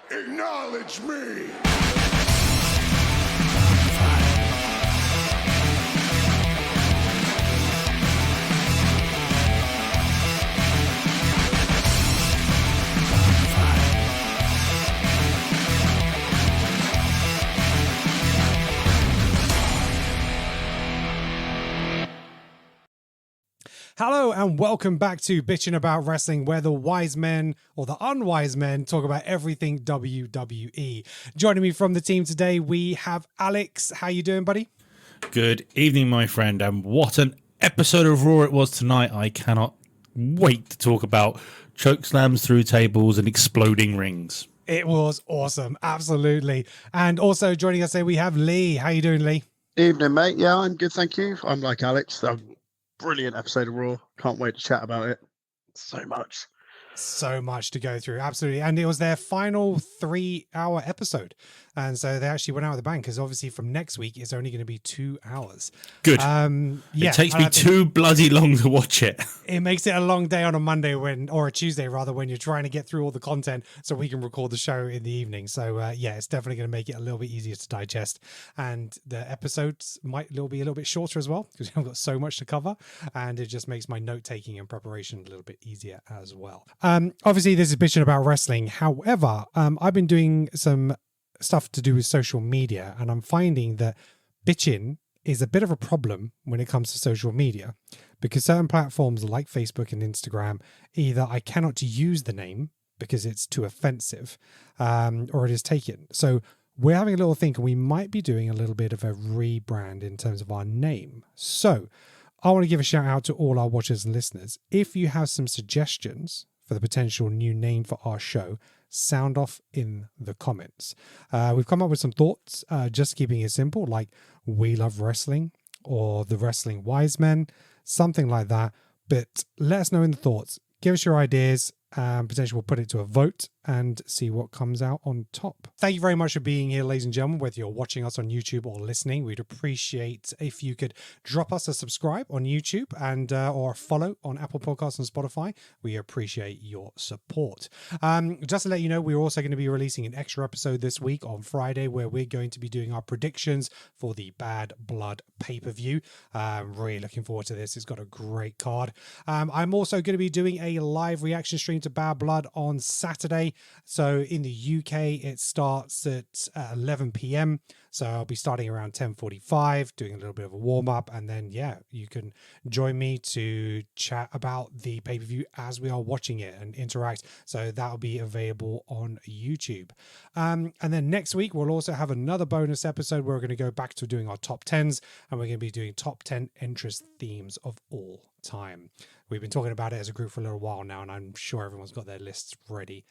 Acknowledge me! Hello and welcome back to Bitchin' About Wrestling, where the wise men or the unwise men talk about everything WWE. Joining me from the team today, we have Alex. How you doing, buddy? Good evening, my friend, and what an episode of Raw it was tonight. I cannot wait to talk about choke slams through tables and exploding rings. It was awesome, absolutely. And also joining us today, we have Lee. How you doing, Lee? Evening, mate. Yeah, I'm good, thank you. I'm like Alex. Brilliant episode of Raw. Can't wait to chat about it. So much. So much to go through, absolutely. And it was their final 3-hour episode. And so they actually went out of the bank because obviously from next week it's only going to be 2 hours. Good. Yeah, it takes me too bloody long to watch it. It makes it a long day on a Monday or a Tuesday rather, when you're trying to get through all the content so we can record the show in the evening. So yeah, it's definitely going to make it a little bit easier to digest. And the episodes might be a little bit shorter as well because we've got so much to cover. And it just makes my note taking and preparation a little bit easier as well. Obviously, this is Bitchin' About Wrestling. However, I've been doing some stuff to do with social media, and I'm finding that bitching is a bit of a problem when it comes to social media, because certain platforms like Facebook and Instagram, either I cannot use the name because it's too offensive, or it is taken. So we're having a little think, and we might be doing a little bit of a rebrand in terms of our name. So I want to give a shout out to all our watchers and listeners. If you have some suggestions for the potential new name for our show, sound off in the comments. We've come up with some thoughts, just keeping it simple, like We Love Wrestling or The Wrestling Wisemen, something like that. But let us know in the thoughts. Give us your ideas. Potentially we'll put it to a vote and see what comes out on top. Thank you very much for being here, ladies and gentlemen, whether you're watching us on YouTube or listening. We'd appreciate if you could drop us a subscribe on YouTube and or a follow on Apple Podcasts and Spotify. We appreciate your support. Just to let you know, we're also going to be releasing an extra episode this week on Friday, where we're going to be doing our predictions for the Bad Blood pay-per-view. Really looking forward to this. It's got a great card. I'm also going to be doing a live reaction stream to Bad Blood on Saturday. So in the UK, it starts at 11 p.m. So I'll be starting around 10:45, doing a little bit of a warm-up, and then, yeah, you can join me to chat about the pay-per-view as we are watching it and interact. So that'll be available on YouTube. And then next week, we'll also have another bonus episode where we're going to go back to doing our top 10s, and we're going to be doing top 10 interest themes of all time. We've been talking about it as a group for a little while now, and I'm sure everyone's got their lists ready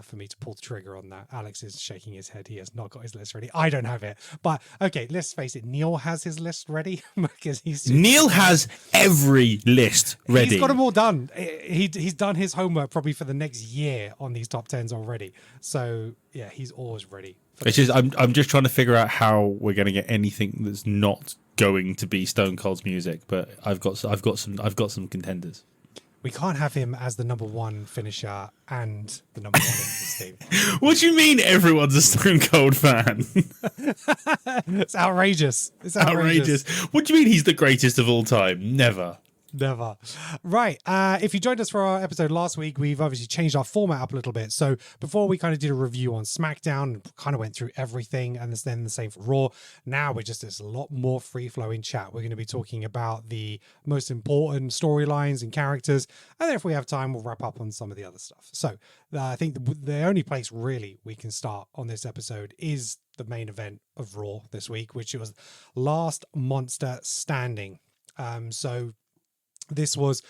for me to pull the trigger on that. Alex is shaking his head. He has not got his list ready. I don't have it. But, okay, let's face it. Neil has his list ready. because Neil has every list ready. He's got them all done. He's done his homework probably for the next year on these top 10s already. So, yeah, he's always ready. It's just, I'm just trying to figure out how we're going to get anything that's not going to be Stone Cold's music, but I've got some contenders. We can't have him as the number one finisher and the number one in this team. What do you mean everyone's a Stone Cold fan? It's outrageous. It's Outrageous. What do you mean he's the greatest of all time? Never. Never. Right. If you joined us for our episode last week, we've obviously changed our format up a little bit. So before we kind of did a review on SmackDown and kind of went through everything, and then the same for Raw. Now there's a lot more free flowing chat. We're going to be talking about the most important storylines and characters. And then if we have time, we'll wrap up on some of the other stuff. So I think the only place really we can start on this episode is the main event of Raw this week, which was Last Monster Standing. So this was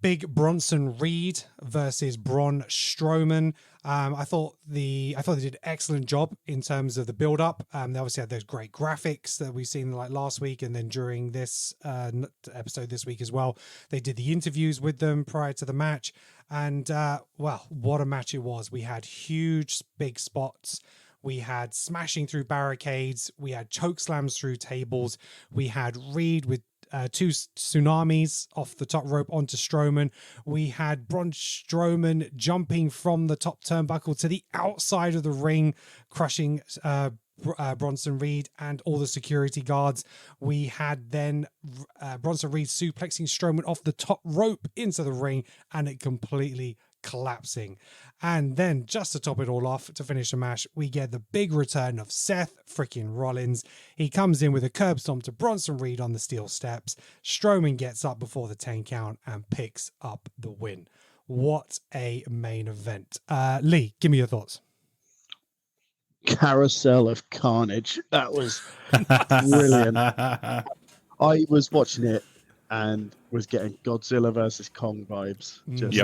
Big Bronson Reed versus Braun Strowman. I thought they did an excellent job in terms of the build up. They obviously had those great graphics that we've seen like last week, and then during this episode this week as well, they did the interviews with them prior to the match. And well, what a match it was! We had huge big spots. We had smashing through barricades. We had choke slams through tables. We had Reed with two tsunamis off the top rope onto Strowman. We had Braun Strowman jumping from the top turnbuckle to the outside of the ring, crushing Bronson Reed and all the security guards. We had then Bronson Reed suplexing Strowman off the top rope into the ring and it completely collapsing. And then just to top it all off, to finish the match, we get the big return of Seth freaking Rollins. He comes in with a curb stomp to Bronson Reed on the steel steps. Strowman gets up before the 10 count and picks up the win. What a main event. Lee, give me your thoughts. Carousel of carnage. That was brilliant. I was watching it and was getting Godzilla versus Kong vibes. Just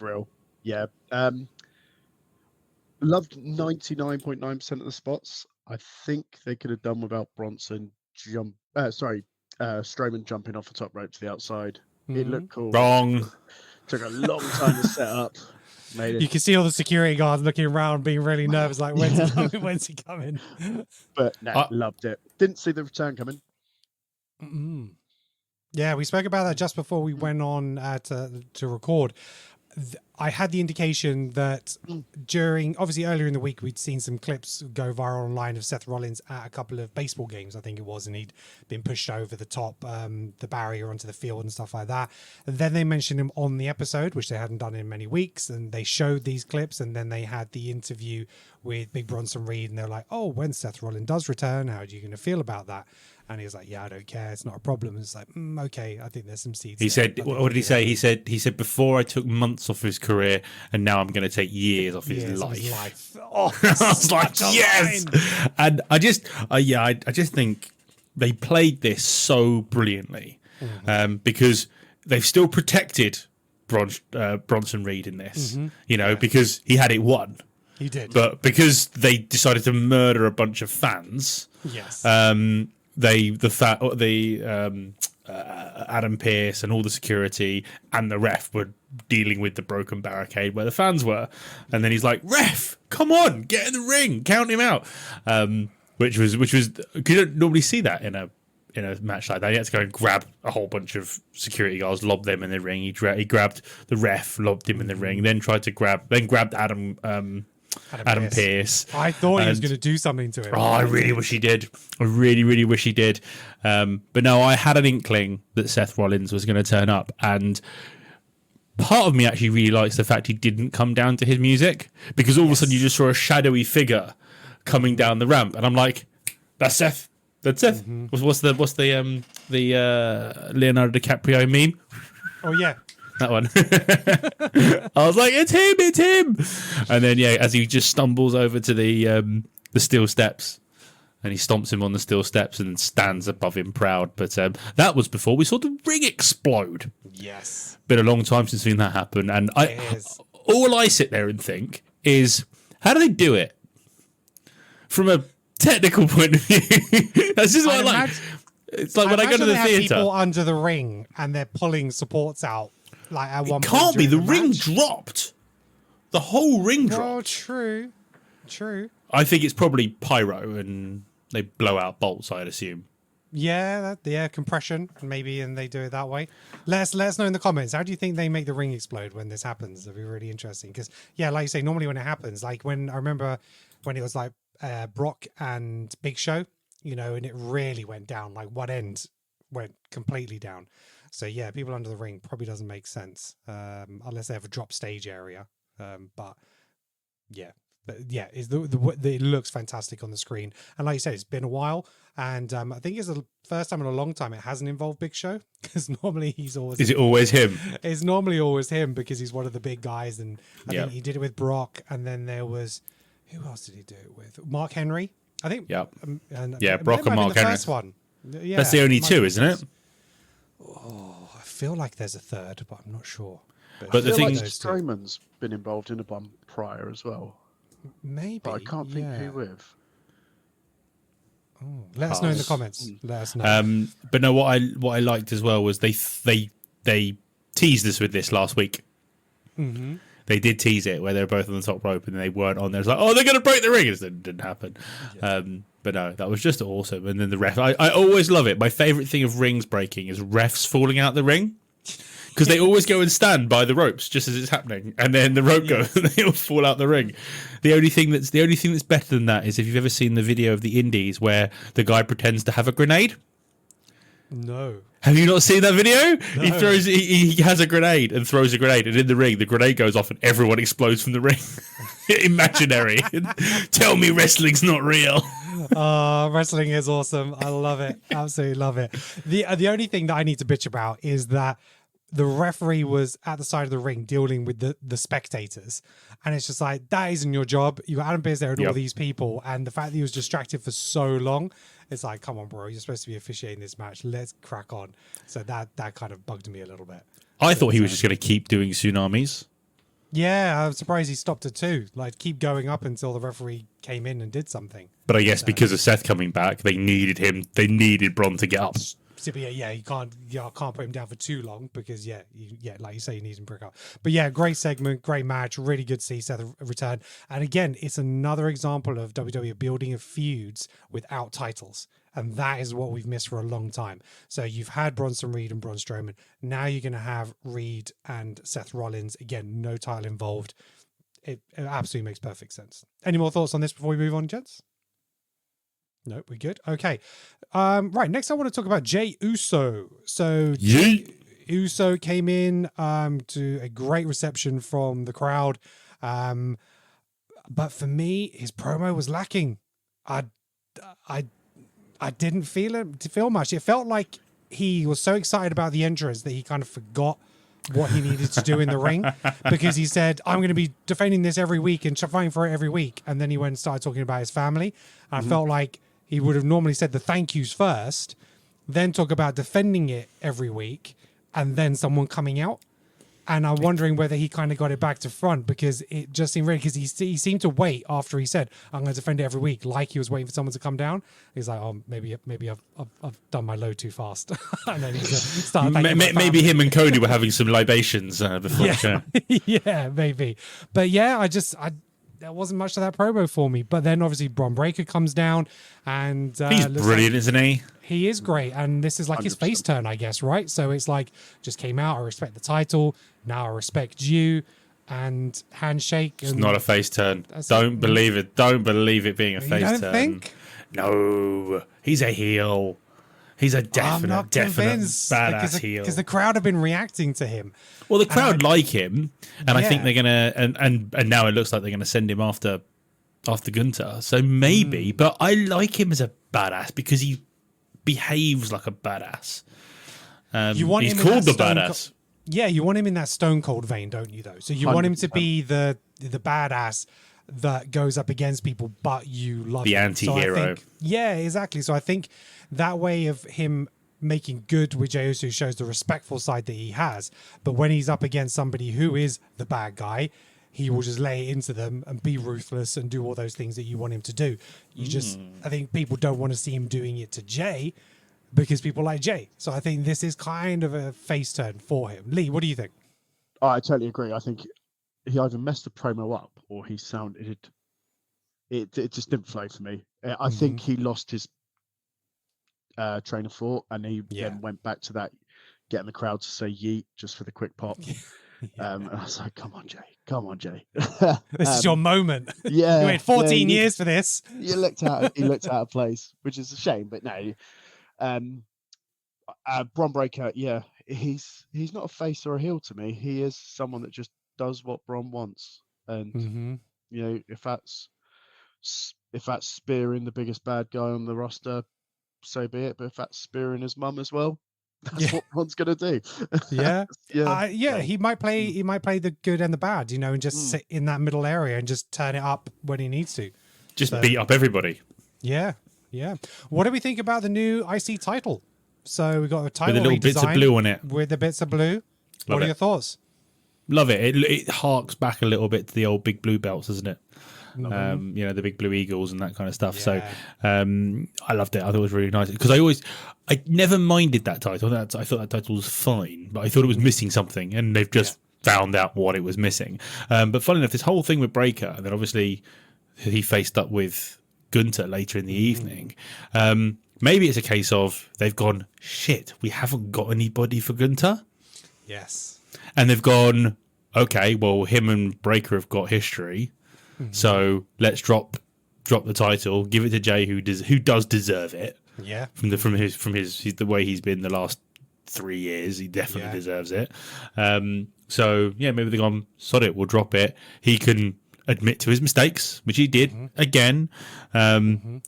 real. Yeah. Loved 99.9% of the spots. I think they could have done without Strowman jumping off the top rope to the outside. It looked cool. Wrong. Took a long time to set up. Made it. You can see all the security guards looking around, being really nervous, like, when's he coming? When's he coming? But no, loved it. Didn't see the return coming. Yeah, we spoke about that just before we went on to record. I had the indication that during, obviously earlier in the week, we'd seen some clips go viral online of Seth Rollins at a couple of baseball games, I think it was, and he'd been pushed over the top, the barrier onto the field and stuff like that. And then they mentioned him on the episode, which they hadn't done in many weeks, and they showed these clips, and then they had the interview with Big Bronson Reed, and they're like, oh, when Seth Rollins does return, how are you going to feel about that? And he was like, yeah, I don't care. It's not a problem. It's like, okay, I think there's some seeds. He said, what did he say? He said, before I took months off his career and now I'm going to take years off his life. Oh, I was like, yes. And I just think they played this so brilliantly because they've still protected Bronson Reed in this, because he had it won. He did. But because they decided to murder a bunch of fans. Yes. Adam Pearce and all the security and the ref were dealing with the broken barricade where the fans were, and then he's like, "Ref, come on, get in the ring, count him out," which was you don't normally see that in a match like that. He had to go and grab a whole bunch of security guards, lob them in the ring. He grabbed the ref, lobbed him in the ring, then grabbed Adam Pearce. I thought he was going to do something to him. Oh, I really wish he did. I really, really wish he did. But no, I had an inkling that Seth Rollins was going to turn up, and part of me actually really likes the fact he didn't come down to his music, because all of a sudden you just saw a shadowy figure coming down the ramp, and I'm like, that's Seth. That's Seth. What's the Leonardo DiCaprio meme? Oh yeah. That one. I was like, it's him. And then, as he just stumbles over to the steel steps, and he stomps him on the steel steps and stands above him proud. But that was before we saw the ring explode. Yes. Been a long time since we've seen that happen. And all I sit there and think is, how do they do it? From a technical point of view. That's just what I like. It's like when I go to the theatre. People under the ring and they're pulling supports out. Like at one point can't be. The ring match. Dropped. The whole ring dropped. Oh, true. I think it's probably pyro and they blow out bolts, I'd assume. Yeah, compression maybe, and they do it that way. Let us know in the comments. How do you think they make the ring explode when this happens? That'd be really interesting. Because like you say, normally when it happens, like when I remember when it was like Brock and Big Show, and it really went down. Like one end went completely down. So people under the ring probably doesn't make sense unless they have a drop stage area. It looks fantastic on the screen. And like you said, it's been a while, and I think it's the first time in a long time it hasn't involved Big Show, because normally he's always. Is it always him? It's normally always him because he's one of the big guys, and I think he did it with Brock, and then there was who else did he do it with? Mark Henry, I think. Yeah. Brock and Mark Henry. First one. Yeah, that's the only two, isn't it? Oh, I feel like there's a third, but I'm not sure. But the thing, Strowman's been involved in a one prior as well. Maybe, but I can't think who with. Oh, let us know in the comments. Let us know. But no, what I liked as well was they teased us with this last week. Mm-hmm. They did tease it where they were both on the top rope and they weren't on there. It's like, oh, they're going to break the ring. It didn't happen. But no, that was just awesome. And then the ref, I always love it. My favorite thing of rings breaking is refs falling out the ring. Because they always go and stand by the ropes just as it's happening, and then the rope goes and they all fall out the ring. The only thing that's better than that is if you've ever seen the video of the Indies where the guy pretends to have a grenade. No. Have you not seen that video? No. He has a grenade and throws a grenade, and in the ring the grenade goes off and everyone explodes from the ring. Imaginary. Tell me wrestling's not real. Wrestling is awesome. I love it. Absolutely love it. The only thing that I need to bitch about is that the referee was at the side of the ring dealing with the spectators. And it's just like, that isn't your job. You got Adam Pearce there and all these people. And the fact that he was distracted for so long, it's like, come on, bro. You're supposed to be officiating this match. Let's crack on. So that kind of bugged me a little bit. I thought he was just going to keep doing tsunamis. Yeah, I'm surprised he stopped it too. Like, keep going up until the referee came in and did something. But I guess because of Seth coming back, they needed him. They needed Braun to get up. Yeah, you can't put him down for too long because like you say, you need him to break up. But yeah, great segment, great match, really good to see Seth return. And again, it's another example of WWE building of feuds without titles, and that is what we've missed for a long time. So you've had Bronson Reed and Braun Strowman. Now you're going to have Reed and Seth Rollins. Again, no title involved. It absolutely makes perfect sense. Any more thoughts on this before we move on, gents? No, we're good. Okay. Right. Next, I want to talk about Jey Uso. So Jey Uso came in to a great reception from the crowd. But for me, his promo was lacking. I didn't feel much. It felt like he was so excited about the entrance that he kind of forgot what he needed to do in the ring, because he said, I'm going to be defending this every week and fighting for it every week. And then he went and started talking about his family. And I felt like he would have normally said the thank yous first, then talk about defending it every week, and then someone coming out. And I'm wondering whether he kind of got it back to front, because it just seemed ready, because he seemed to wait after he said, I'm going to defend it every week, like he was waiting for someone to come down. He's like, oh, maybe I've done my load too fast. And then he started maybe him and Cody were having some libations before the show. Yeah, maybe. But yeah, there wasn't much of that promo for me. But then obviously Bron Breakker comes down, and he's brilliant, isn't he? He is great, and this is like 100%. His face turn, I guess, right? So it's like, just came out, I respect the title, now I respect you, and handshake. It's not a face turn. Don't believe it. Don't believe it being a face turn. You don't think? No, he's a heel. He's a definite badass heel. Because the crowd have been reacting to him. Well, the crowd like him, and I think they're gonna, and now it looks like they're gonna send him after Gunther. So maybe, but I like him as a badass because he behaves like a badass. He's called the badass. Yeah, you want him in that Stone Cold vein, don't you? Though, so you 100%. Want him to be the badass that goes up against people, but you love the anti-hero. Yeah, exactly. So I think that way of him making good with Jey Uso shows the respectful side that he has. But when he's up against somebody who is the bad guy, he will just lay it into them and be ruthless and do all those things that you want him to do. I think people don't want to see him doing it to Jey, because people like Jey. So I think this is kind of a face turn for him. Lee, what do you think? Oh, I totally agree. I think he either messed the promo up or he sounded it just didn't flow for me. I think he lost his train of thought, and he then went back to that getting the crowd to say yeet just for the quick pop. And I was like, come on, Jey. This is your moment. Yeah. You waited 14 years for this. He looked out of place, which is a shame, but no. Bron Breakker, he's not a face or a heel to me. He is someone that just does what Bron wants. And if that's spearing the biggest bad guy on the roster, so be it. But if that's spearing his mum as well, that's what Bron's gonna do. He might play the good and the bad, and just sit in that middle area and just turn it up when he needs to. Just beat up everybody. Yeah. What do we think about the new IC title? So we got a title with the little bits of blue on it. With the bits of blue. What are your thoughts? Love it. It harks back a little bit to the old big blue belts, doesn't it? The big blue eagles and that kind of stuff. Yeah. So I loved it. I thought it was really nice, because I never minded that title. I thought that title was fine, but I thought it was missing something, and they've just found out what it was missing. But funny enough, this whole thing with Breakker, and then obviously he faced up with Gunther later in the evening. Maybe it's a case of they've gone, shit, we haven't got anybody for Gunther. Yes. And they've gone, okay, well, him and Breaker have got history, so let's drop the title, give it to Jay, who does deserve it. Yeah. From the way he's been the last 3 years, he definitely deserves it. So yeah, maybe they've gone, sod it, we'll drop it. He can admit to his mistakes, which he did again, and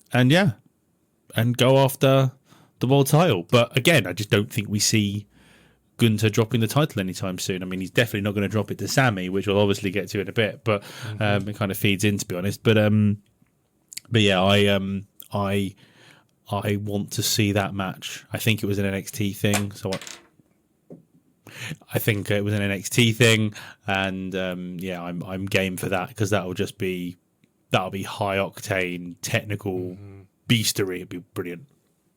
go after the world title. But again, I just don't think we see Gunther dropping the title anytime soon. I mean, he's definitely not going to drop it to Sammy, which we'll obviously get to in a bit. But it kind of feeds in, to be honest. But yeah, I want to see that match. I think it was an NXT thing, so I think it was an NXT thing, and I'm game for that, because that'll be high octane technical beastery. It'd be brilliant.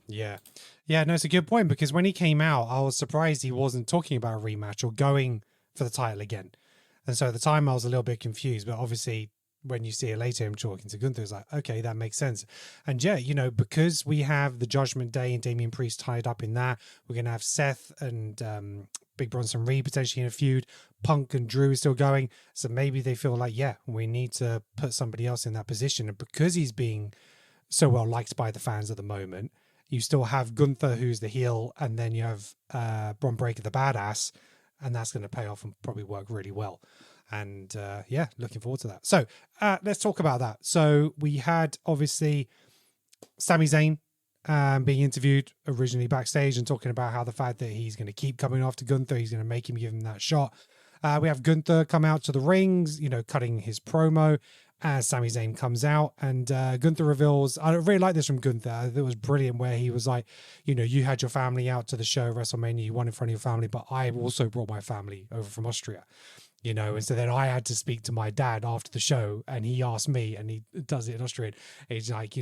Yeah. Yeah, no, it's a good point, because when he came out, I was surprised he wasn't talking about a rematch or going for the title again. And so at the time I was a little bit confused, but obviously when you see it later, him talking to Gunther, it's like, okay, that makes sense. And yeah, because we have the Judgment Day and Damian Priest tied up in that, we're going to have Seth and Big Bronson Reed potentially in a feud. Punk and Drew is still going. So maybe they feel like, yeah, we need to put somebody else in that position. And because he's being so well liked by the fans at the moment, you still have Gunther, who's the heel, and then you have Bron Breakker, the badass, and that's going to pay off and probably work really well. And looking forward to that. So let's talk about that. So we had, obviously, Sami Zayn being interviewed originally backstage and talking about how the fact that he's going to keep coming after Gunther, he's going to make him give him that shot. We have Gunther come out to the rings, cutting his promo as Sami Zayn comes out, and Gunther reveals, I really like this from Gunther, it was brilliant, where he was like, you had your family out to the show, WrestleMania, you won in front of your family, but I also brought my family over from Austria, and so then I had to speak to my dad after the show, and he asked me, and he does it in Austrian, he's like,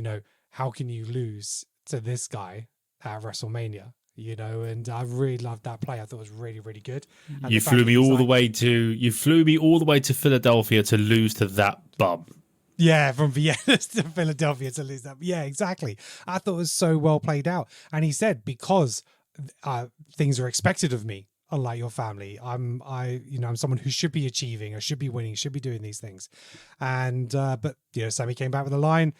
how can you lose to this guy at WrestleMania? And I really loved that play. I thought it was really, really good. And you flew me all the way to Philadelphia to lose to that bum. Yeah, from Vienna to Philadelphia to lose that. Yeah, exactly. I thought it was so well played out. And he said, because things are expected of me, unlike your family, I'm someone who should be achieving, I should be winning, should be doing these things. And but Sammy came back with a line,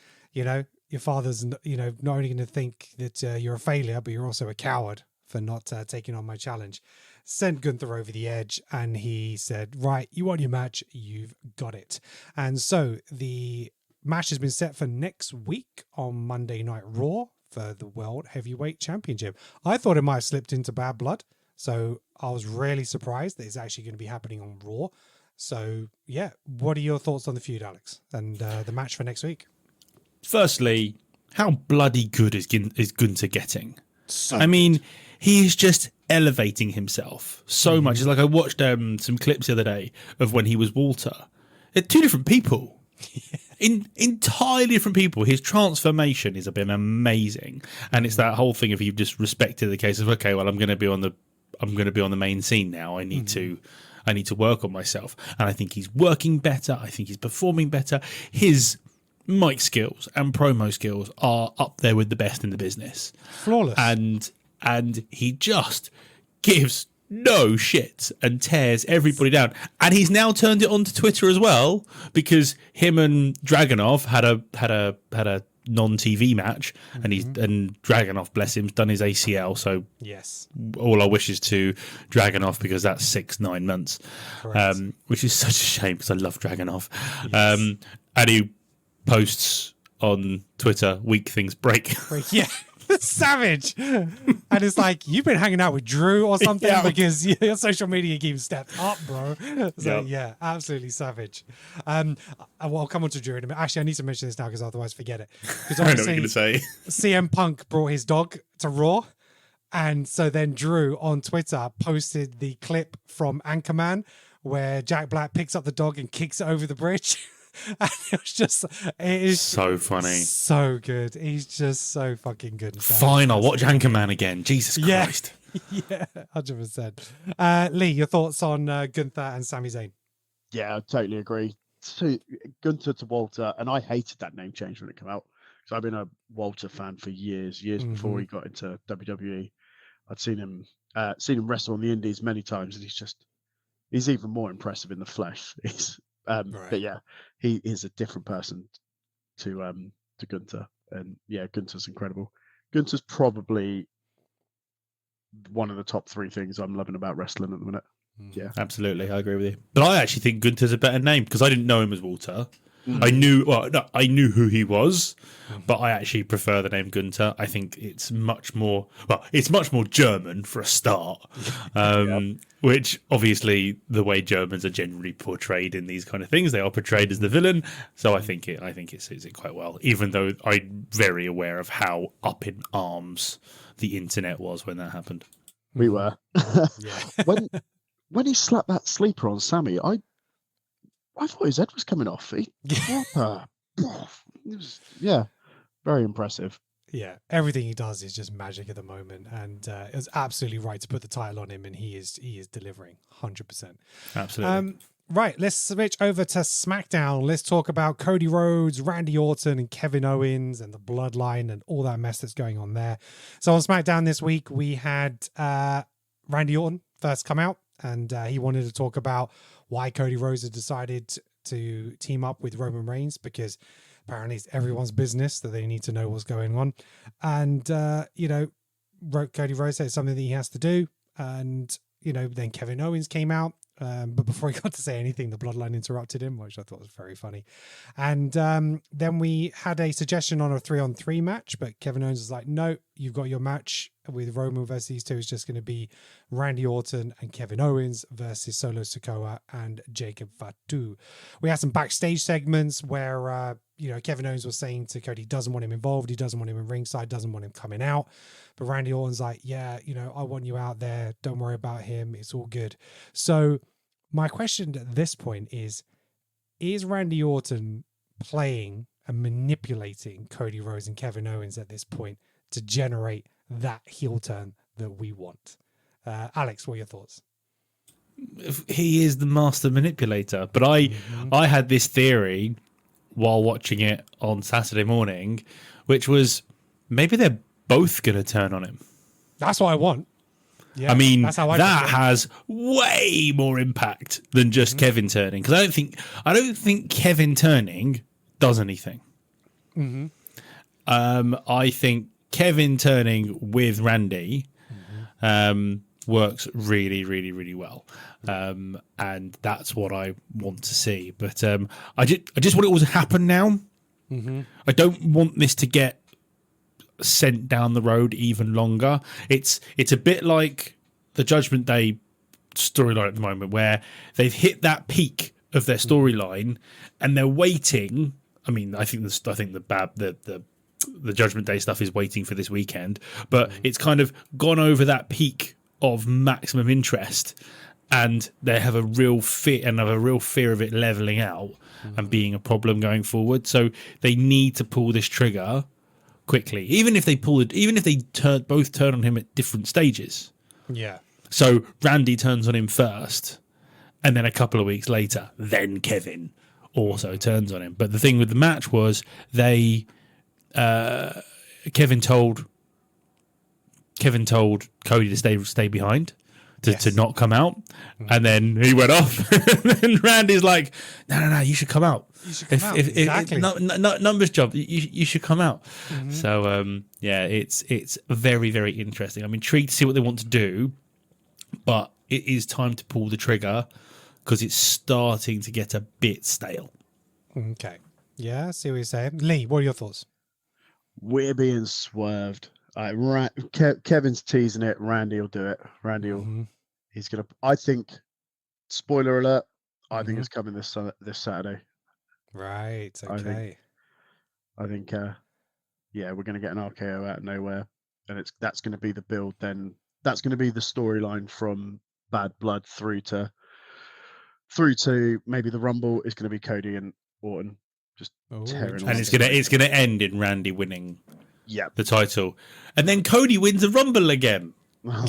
your father's, not only going to think that you're a failure, but you're also a coward for not taking on my challenge. Sent Gunther over the edge, and he said, right, you want your match, you've got it. And so the match has been set for next week on Monday Night Raw for the World Heavyweight Championship. I thought it might have slipped into Bad Blood, so I was really surprised that it's actually going to be happening on Raw. So, yeah, what are your thoughts on the feud, Alex, and the match for next week? Firstly, how bloody good is Gunther getting? I mean, he is just elevating himself so much. It's like I watched some clips the other day of when he was Walter. They're two different people. Entirely different people. His transformation has been amazing. And it's that whole thing of you just respected the case of, okay, well, I'm going to be on the main scene now. I need to work on myself. And I think he's working better. I think he's performing better. His mic skills and promo skills are up there with the best in the business. Flawless. And he just gives no shit and tears everybody down. And he's now turned it onto Twitter as well, because him and Dragunov had a non-TV match, and Dragunov, bless him, done his ACL. So yes, all our wishes to Dragunov, because that's 6-9 months, which is such a shame, because I love Dragunov. Yes. And he posts on Twitter, "Weak things break." Yeah. Savage. And it's like, you've been hanging out with Drew or something, because your social media game stepped up, bro. So yeah, absolutely savage. I'll come on to Drew in a minute. Actually, I need to mention this now, because otherwise forget it. Because I know what you're gonna say. CM Punk brought his dog to Raw, and so then Drew on Twitter posted the clip from Anchorman where Jack Black picks up the dog and kicks it over the bridge. And it is so funny, so good. He's just so fucking good. Fine, I'll watch Anchorman again. Jesus Christ. Yeah, 100%. Lee, your thoughts on Gunther and Sami Zayn? Yeah, I totally agree. Gunther to Walter, and I hated that name change when it came out, I've been a Walter fan for years before he got into WWE. I'd seen him wrestle on the Indies many times, and he's even more impressive in the flesh. But yeah, he is a different person to Gunther, and yeah, Gunther's incredible. Gunther's probably one of the top 3 things I'm loving about wrestling at the minute. Yeah, absolutely, I agree with you. But I actually think Gunther's a better name because I didn't know him as Walter. I knew who he was, but I actually prefer the name Gunther. I think it's much more German for a start, which obviously the way Germans are generally portrayed in these kind of things, they are portrayed as the villain. So I think it suits it quite well, even though I'm very aware of how up in arms the internet was when that happened. We were. When he slapped that sleeper on Sammy, I thought his head was coming off. It was, very impressive. Yeah, everything he does is just magic at the moment, and it was absolutely right to put the title on him, and he is delivering 100%. Absolutely. Right, let's switch over to SmackDown. Let's talk about Codey Rhodes, Randy Orton, and Kevin Owens, and the Bloodline, and all that mess that's going on there. So on SmackDown this week, we had Randy Orton first come out, and he wanted to talk about why Codey Rhodes had decided to team up with Roman Reigns, because apparently it's everyone's business that they need to know what's going on. And, Codey Rhodes said it's something that he has to do. And, then Kevin Owens came out. But before he got to say anything, the Bloodline interrupted him, which I thought was very funny. And then we had a suggestion on a 3-on-3 match, but Kevin Owens was like, no, you've got your match with Roman versus these two. It's just going to be Randy Orton and Kevin Owens versus Solo Sikoa and Jacob Fatu. We had some backstage segments where, Kevin Owens was saying to Cody, he doesn't want him involved. He doesn't want him in ringside, doesn't want him coming out. But Randy Orton's like, yeah, I want you out there. Don't worry about him. It's all good. So my question at this point is Randy Orton playing and manipulating Codey Rhodes and Kevin Owens at this point to generate that heel turn that we want? Alex, what are your thoughts? He is the master manipulator. But I had this theory while watching it on Saturday morning, which was maybe they're both going to turn on him. That's what I want. Yeah, I mean, that has way more impact than just Kevin turning, because I don't think Kevin turning does anything. I think Kevin turning with Randy works really, really, really well, and that's what I want to see. But I just want it all to happen now. I don't want this to get sent down the road even longer. It's a bit like the Judgment Day storyline at the moment, where they've hit that peak of their storyline and they're waiting. I mean, I think the Judgment Day stuff is waiting for this weekend, but it's kind of gone over that peak of maximum interest, and they have a real fear of it leveling out and being a problem going forward. So they need to pull this trigger quickly, even if they both turn on him at different stages. Yeah. So Randy turns on him first, and then a couple of weeks later, then Kevin also turns on him. But the thing with the match was Kevin told Cody to stay behind, to not come out, and then he went off. And Randy's like, no, you should come out. Exactly. Numbers job, you should come out. So it's very, very interesting. I'm intrigued to see what they want to do, but it is time to pull the trigger because it's starting to get a bit stale. Okay. Yeah, I see what you're saying. Lee, what are your thoughts? We're being swerved. Kevin's teasing it. Randy will do it. He's gonna. I think. Spoiler alert. I think it's coming this Saturday. Right. Okay. I think. We're gonna get an RKO out of nowhere, and that's gonna be the build. Then that's gonna be the storyline from Bad Blood through to maybe the Rumble is gonna be Cody and Orton just tearing. And it's gonna end in Randy winning. Yeah, the title, and then Cody wins the Rumble again.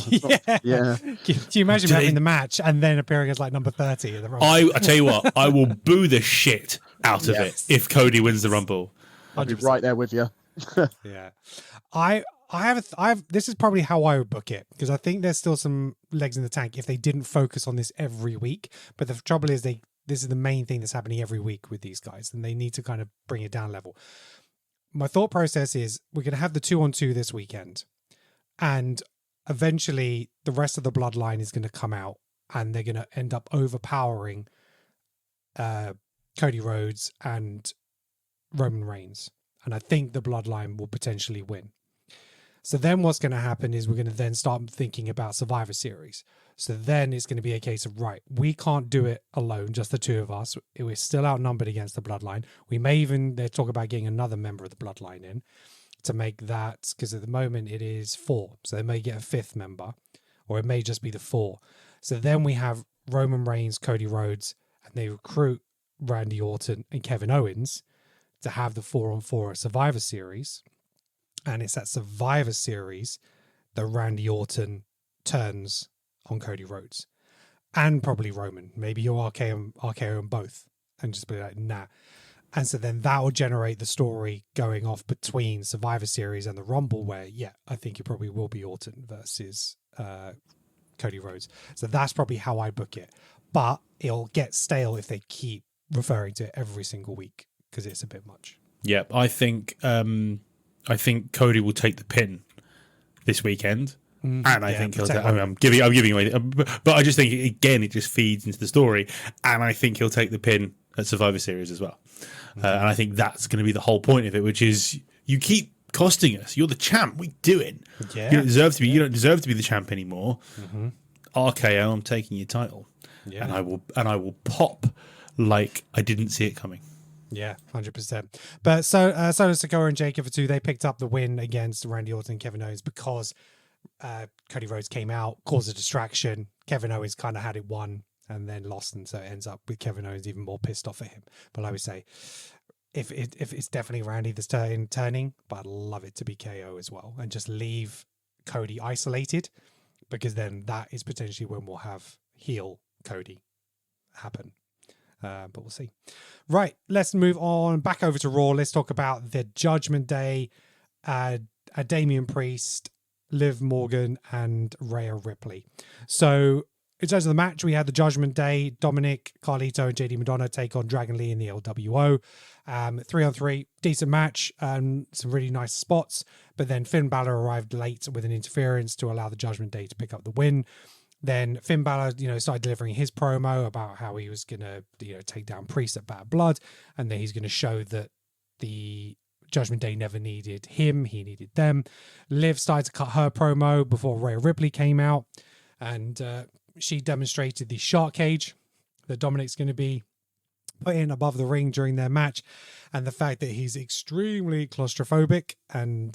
Yeah. Can you imagine having the match and then appearing as like number 30 at the Rumble? I tell you what, I will boo the shit out of it if Cody wins the Rumble. I'll be right there with you. Yeah. I have this is probably how I would book it, because I think there's still some legs in the tank if they didn't focus on this every week. But the trouble is this is the main thing that's happening every week with these guys, and they need to kind of bring it down level. My thought process is we're going to have the 2-on-2 this weekend, and eventually the rest of the bloodline is going to come out, and they're going to end up overpowering Codey Rhodes and Roman Reigns. And I think the bloodline will potentially win. So then what's going to happen is we're going to then start thinking about Survivor Series. So then it's going to be a case of, right, we can't do it alone, just the two of us. We're still outnumbered against the bloodline. We may even, they talk about getting another member of the bloodline in to make that, because at the moment it is 4. So they may get a 5th member, or it may just be the 4. So then we have Roman Reigns, Codey Rhodes, and they recruit Randy Orton and Kevin Owens to have the 4-on-4 at Survivor Series. And it's at Survivor Series that Randy Orton turns on Codey Rhodes and probably Roman. Maybe you'll RKO them both and just be like, nah. And so then that will generate the story going off between Survivor Series and the Rumble, where, yeah, I think it probably will be Orton versus Codey Rhodes. So that's probably how I book it. But it'll get stale if they keep referring to it every single week, because it's a bit much. Yeah, I think Cody will take the pin this weekend, and I think he'll. I'm giving away, but I just think again it just feeds into the story, and I think he'll take the pin at Survivor Series as well, and I think that's going to be the whole point of it, which is you keep costing us. You're the champ. What are you doing? Yeah, you don't deserve to be. You don't deserve to be the champ anymore. RKO, I'm taking your title, and I will pop like I didn't see it coming. Yeah, 100%. But Solo Sikoa and Jacob Fatu, they picked up the win against Randy Orton and Kevin Owens because Codey Rhodes came out, caused a distraction. Kevin Owens kind of had it won and then lost, and so it ends up with Kevin Owens even more pissed off at him. But like we say, if it's definitely Randy that's turning, but I'd love it to be KO as well, and just leave Cody isolated, because then that is potentially when we'll have heel Cody happen. But we'll see. Right, let's move on back over to Raw. Let's talk about the Judgment Day. Damian Priest, Liv Morgan, and Rhea Ripley. So in terms of the match, we had the Judgment Day, Dominic, Carlito, and JD Madonna take on Dragon Lee in the LWO. 3-on-3, decent match, some really nice spots. But then Finn Balor arrived late with an interference to allow the Judgment Day to pick up the win. Then Finn Balor, started delivering his promo about how he was going to, take down Priest at Bad Blood, and then he's going to show that the Judgment Day never needed him, he needed them. Liv started to cut her promo before Rhea Ripley came out, and she demonstrated the shark cage that Dominic's going to be put in above the ring during their match, and the fact that he's extremely claustrophobic. And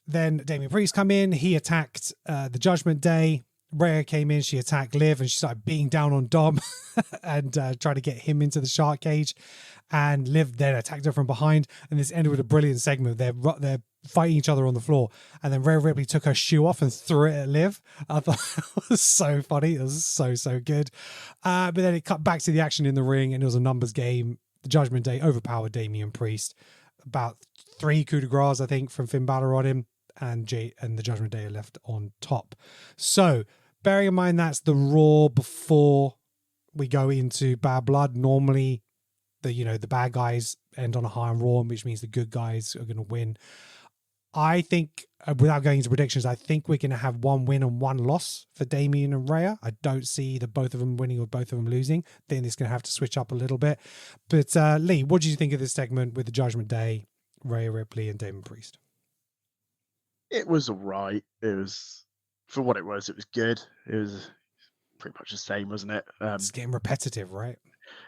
then Damian Priest come in, he attacked the Judgment Day. Rhea came in, she attacked Liv, and she started beating down on Dom and trying to get him into the shark cage. And Liv then attacked her from behind, and this ended with a brilliant segment. They're fighting each other on the floor, and then Rhea Ripley took her shoe off and threw it at Liv. I thought it was so funny. It was so good. But then it cut back to the action in the ring, and it was a numbers game. The Judgment Day overpowered Damian Priest. About 3 coup de grace, I think, from Finn Balor on him, and the Judgment Day are left on top. So, bearing in mind that's the Raw before we go into Bad Blood. Normally, the bad guys end on a high on Raw, which means the good guys are going to win. I think, without going into predictions, I think we're going to have 1 win and 1 loss for Damian and Rhea. I don't see both of them winning or both of them losing. I think it's going to have to switch up a little bit. But Lee, what did you think of this segment with the Judgment Day, Rhea Ripley, and Damian Priest? It was all right. It was, for what it was good. It was pretty much the same, wasn't it? It's getting repetitive, right?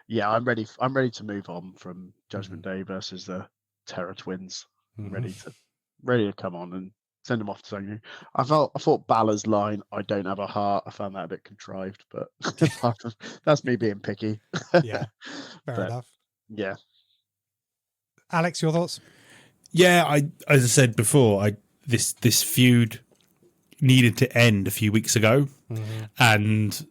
Yeah, I'm ready to move on from Judgment Day versus the Terror Twins. I'm ready to come on and send them off to something new. I thought Balor's line, "I don't have a heart," I found that a bit contrived, but that's me being picky. Yeah, fair enough. Yeah. Alex, your thoughts? Yeah, as I said before, this feud needed to end a few weeks ago, and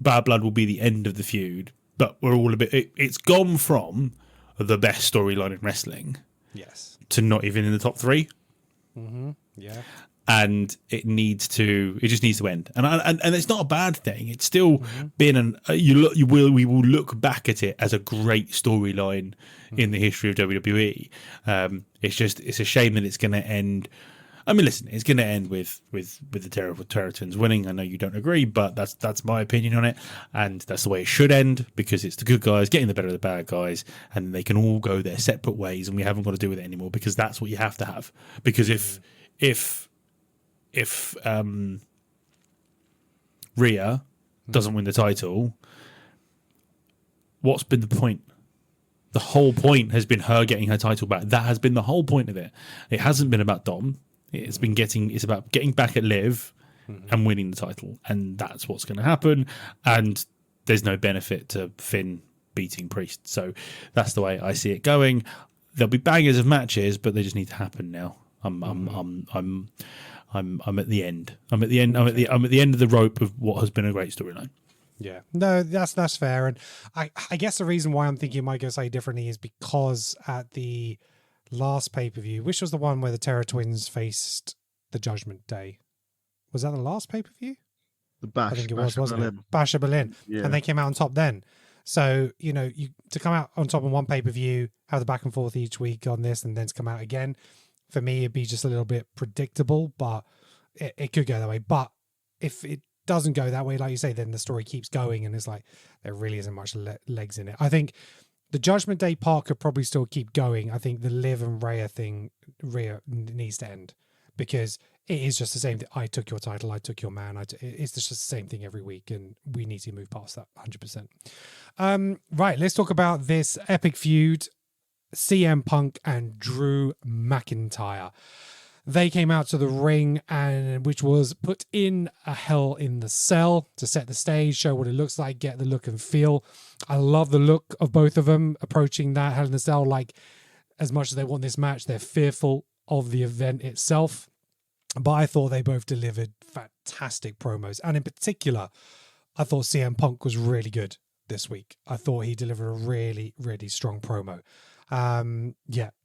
Bad Blood will be the end of the feud. But we're all a bit. It's gone from the best storyline in wrestling Yes. to not even in the top 3. Yeah. And it just needs to end. And it's not a bad thing. It's still been we will look back at it as a great storyline in the history of WWE. It's a shame that it's going to end. I mean, listen, it's going to end with the terrible Terratons winning. I know you don't agree, but that's my opinion on it, and that's the way it should end, because it's the good guys getting the better of the bad guys, and they can all go their separate ways, and we haven't got to do with it anymore, because that's what you have to have. Because if Rhea doesn't win the title, what's been the point? The whole point has been her getting her title back. That has been the whole point of it. It hasn't been about Dom. It's about getting back at Liv and winning the title, and that's what's going to happen. And there's no benefit to Finn beating Priest, so that's the way I see it going. There'll be bangers of matches, but they just need to happen now. I'm at the end. I'm at the end of the rope of what has been a great storyline. Yeah, no, that's fair. And I guess the reason why I'm thinking it might go slightly differently is because at the last pay-per-view, which was the one where the Terror Twins faced the Judgment Day. Was that the last pay-per-view? The Bash. I think it was, wasn't Berlin. it? Bash of Berlin. Yeah. And they came out on top then. So, to come out on top in one pay-per-view, have the back and forth each week on this, and then to come out again, for me, it'd be just a little bit predictable, but it could go that way. But if it doesn't go that way, like you say, then the story keeps going, and it's like there really isn't much legs in it. I think the Judgment Day part could probably still keep going. I think the Liv and Rhea thing, needs to end, because it is just the same thing. I took your title, I took your man. It's just the same thing every week, and we need to move past that 100%. Right, let's talk about this epic feud, CM Punk and Drew McIntyre. They came out to the ring, and which was put in a Hell in the Cell to set the stage, show what it looks like, get the look and feel. I love the look of both of them approaching that Hell in the Cell. Like, as much as they want this match, they're fearful of the event itself. But I thought they both delivered fantastic promos. And in particular, I thought CM Punk was really good this week. I thought he delivered a really, really strong promo.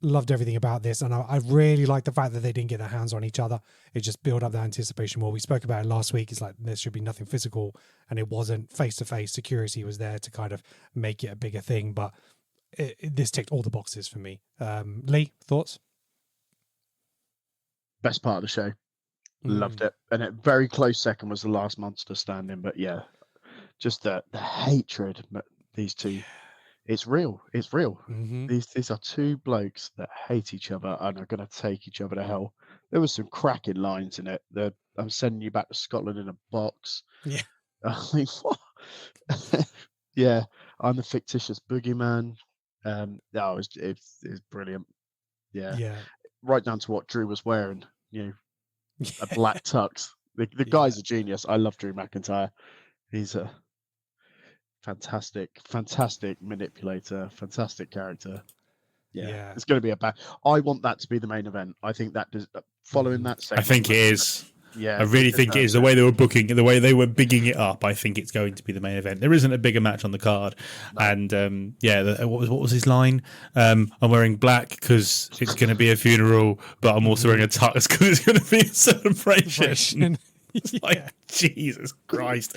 Loved everything about this, and I really like the fact that they didn't get their hands on each other. It just built up the anticipation more. We spoke about it last week. It's like there should be nothing physical, and it wasn't. Face to face security was there to kind of make it a bigger thing, but this ticked all the boxes for me. Lee, thoughts? Best part of the show. Loved it. And a very close second was the last monster standing, but yeah, just the hatred these two. It's real. It's real. These are two blokes that hate each other and are going to take each other to hell. There was some cracking lines in it. I'm sending you back to Scotland in a box. Yeah. I mean, what? Yeah, I'm the fictitious boogeyman. It's brilliant. Yeah. Right down to what Drew was wearing. A black tux. The guy's a genius. I love Drew McIntyre. He's a fantastic manipulator, fantastic character. Yeah. It's going to be I want that to be the main event. I think that following that segment, I think it is. Yeah, I really think it is. The way they were booking, the way they were bigging it up, I think it's going to be the main event. There isn't a bigger match on the card. No. And what was his line? I'm wearing black because it's going to be a funeral, but I'm also wearing a tux because it's going to be a celebration. Like, Jesus Christ.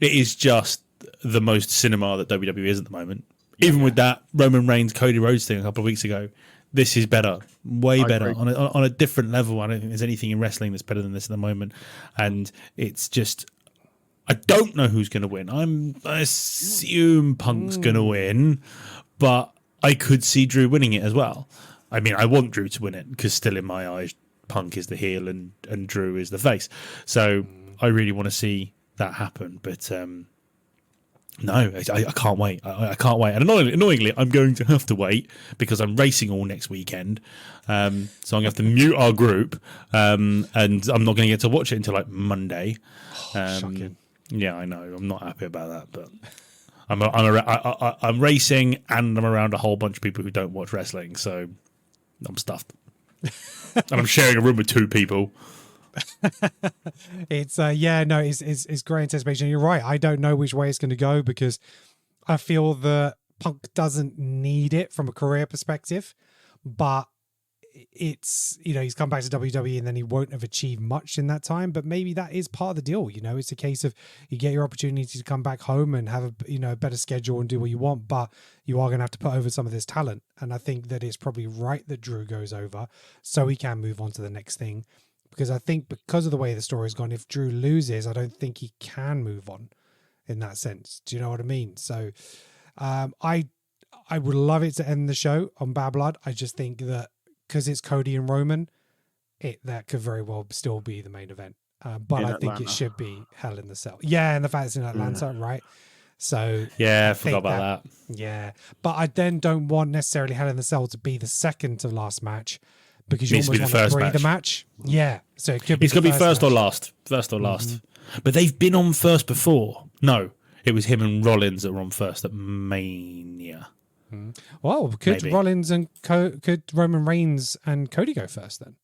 It is just the most cinema that WWE is at the moment. Even with that Roman Reigns, Codey Rhodes thing a couple of weeks ago, this is better, way better, on a different level. I don't think there's anything in wrestling that's better than this at the moment. And it's just, I don't know who's going to win. I assume Punk's going to win, but I could see Drew winning it as well. I mean, I want Drew to win it because still in my eyes, Punk is the heel and Drew is the face. So I really want to see that happen, but no, I can't wait. I can't wait. And annoyingly, I'm going to have to wait because I'm racing all next weekend. So I'm going to have to mute our group, and I'm not going to get to watch it until like Monday. Shocking. Yeah, I know. I'm not happy about that, but I'm racing and I'm around a whole bunch of people who don't watch wrestling, so I'm stuffed. And I'm sharing a room with two people. It's great anticipation. You're right. I don't know which way it's going to go because I feel that Punk doesn't need it from a career perspective, but it's, he's come back to WWE and then he won't have achieved much in that time, but maybe that is part of the deal. It's a case of you get your opportunity to come back home and have a better schedule and do what you want, but you are going to have to put over some of this talent. And I think that it's probably right that Drew goes over so he can move on to the next thing, because I think because of the way the story's gone, if Drew loses, I don't think he can move on in that sense. Do you know what I mean? So I would love it to end the show on Bad Blood. I just think that because it's Cody and Roman, that could very well still be the main event. But I think it should be Hell in the Cell. Yeah, and the fact it's in Atlanta, right? So yeah, I forgot about that. Yeah, but I then don't want necessarily Hell in the Cell to be the second to last match, because you almost want to breathe the match. Yeah, so it could be. It's going to be first or last. First or last. But they've been on first before. No, it was him and Rollins that were on first at Mania. Well, could maybe. Rollins and could Roman Reigns and Cody go first then?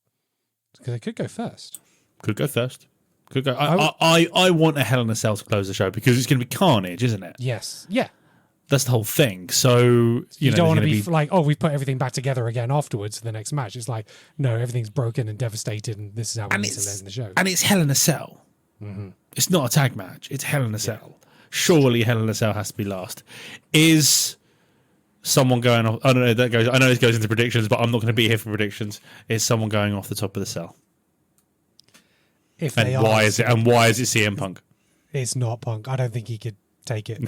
Because they could go first. Could go first. Could go. I want a Hell in a Cell to close the show because it's going to be carnage, isn't it? Yes. Yeah. That's the whole thing. So you know, don't want to be like, oh, we've put everything back together again afterwards for the next match. It's like, no, everything's broken and devastated, and this is how we need to end the show. And it's Hell in a Cell. It's not a tag match. It's Hell in a Cell. Surely Hell in a Cell has to be last. Is someone going off? I don't know. That goes. I know this goes into predictions, but I'm not going to be here for predictions. Is someone going off the top of the cell? Why is it CM Punk? It's not Punk. I don't think he could take it.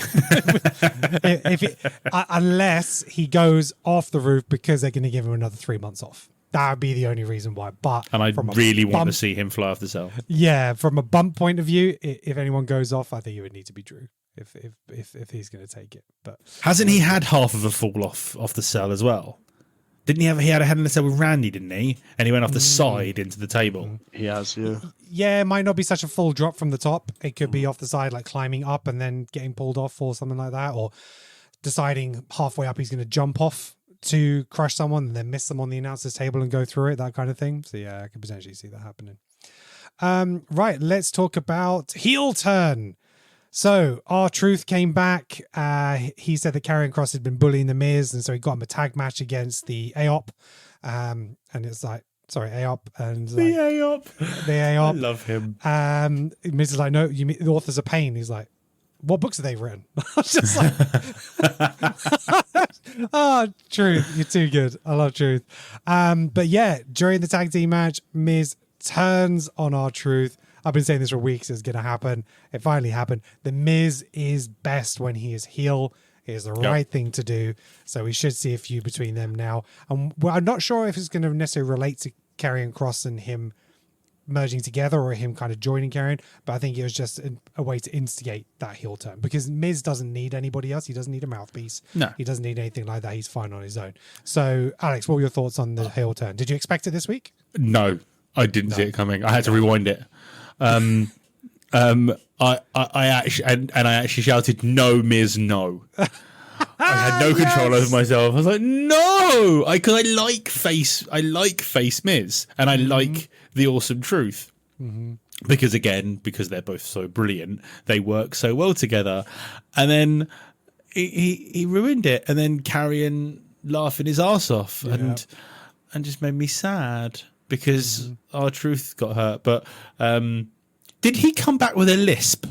Unless he goes off the roof because they're going to give him another 3 months off. That would be the only reason why. And I really want to see him fly off the cell. Yeah, from a bump point of view, if anyone goes off, I think it would need to be Drew if he's going to take it. But hasn't he had half of a fall off the cell as well? Didn't he have? He had a Hell in a Cell with Randy, didn't he? And he went off the side into the table. He has, yeah. Yeah, it might not be such a full drop from the top. It could be off the side, like climbing up and then getting pulled off or something like that, or deciding halfway up he's going to jump off to crush someone and then miss them on the announcer's table and go through it, that kind of thing. So yeah, I could potentially see that happening. Right, let's talk about heel turn. So R-Truth came back. He said that Karrion Kross had been bullying The Miz, and so he got him a tag match against the AOP. And it's like, sorry, AOP. And the AOP. The AOP. I love him. Miz is like, no, the authors are pain. He's like, what books have they written? I was just like, oh, Truth, you're too good. I love Truth. But yeah, during the tag team match, Miz turns on R-Truth. I've been saying this for weeks. It's going to happen. It finally happened. The Miz is best when he is heel. It is the right thing to do. So we should see a feud between them now. And I'm not sure if it's going to necessarily relate to Karrion Kross and him merging together or him kind of joining Karrion, but I think it was just a way to instigate that heel turn, because Miz doesn't need anybody else. He doesn't need a mouthpiece. No. He doesn't need anything like that. He's fine on his own. So, Alex, what were your thoughts on the heel turn? Did you expect it this week? No, I didn't see it coming. I had to rewind it. I actually shouted, "No, Miz, no." I had no control over myself. I was like, "No," because I like face Miz, and I like the Awesome Truth because they're both so brilliant, they work so well together. And then he ruined it, and then Karrion laughing his ass off, and just made me sad because R-Truth got hurt. But did he come back with a lisp?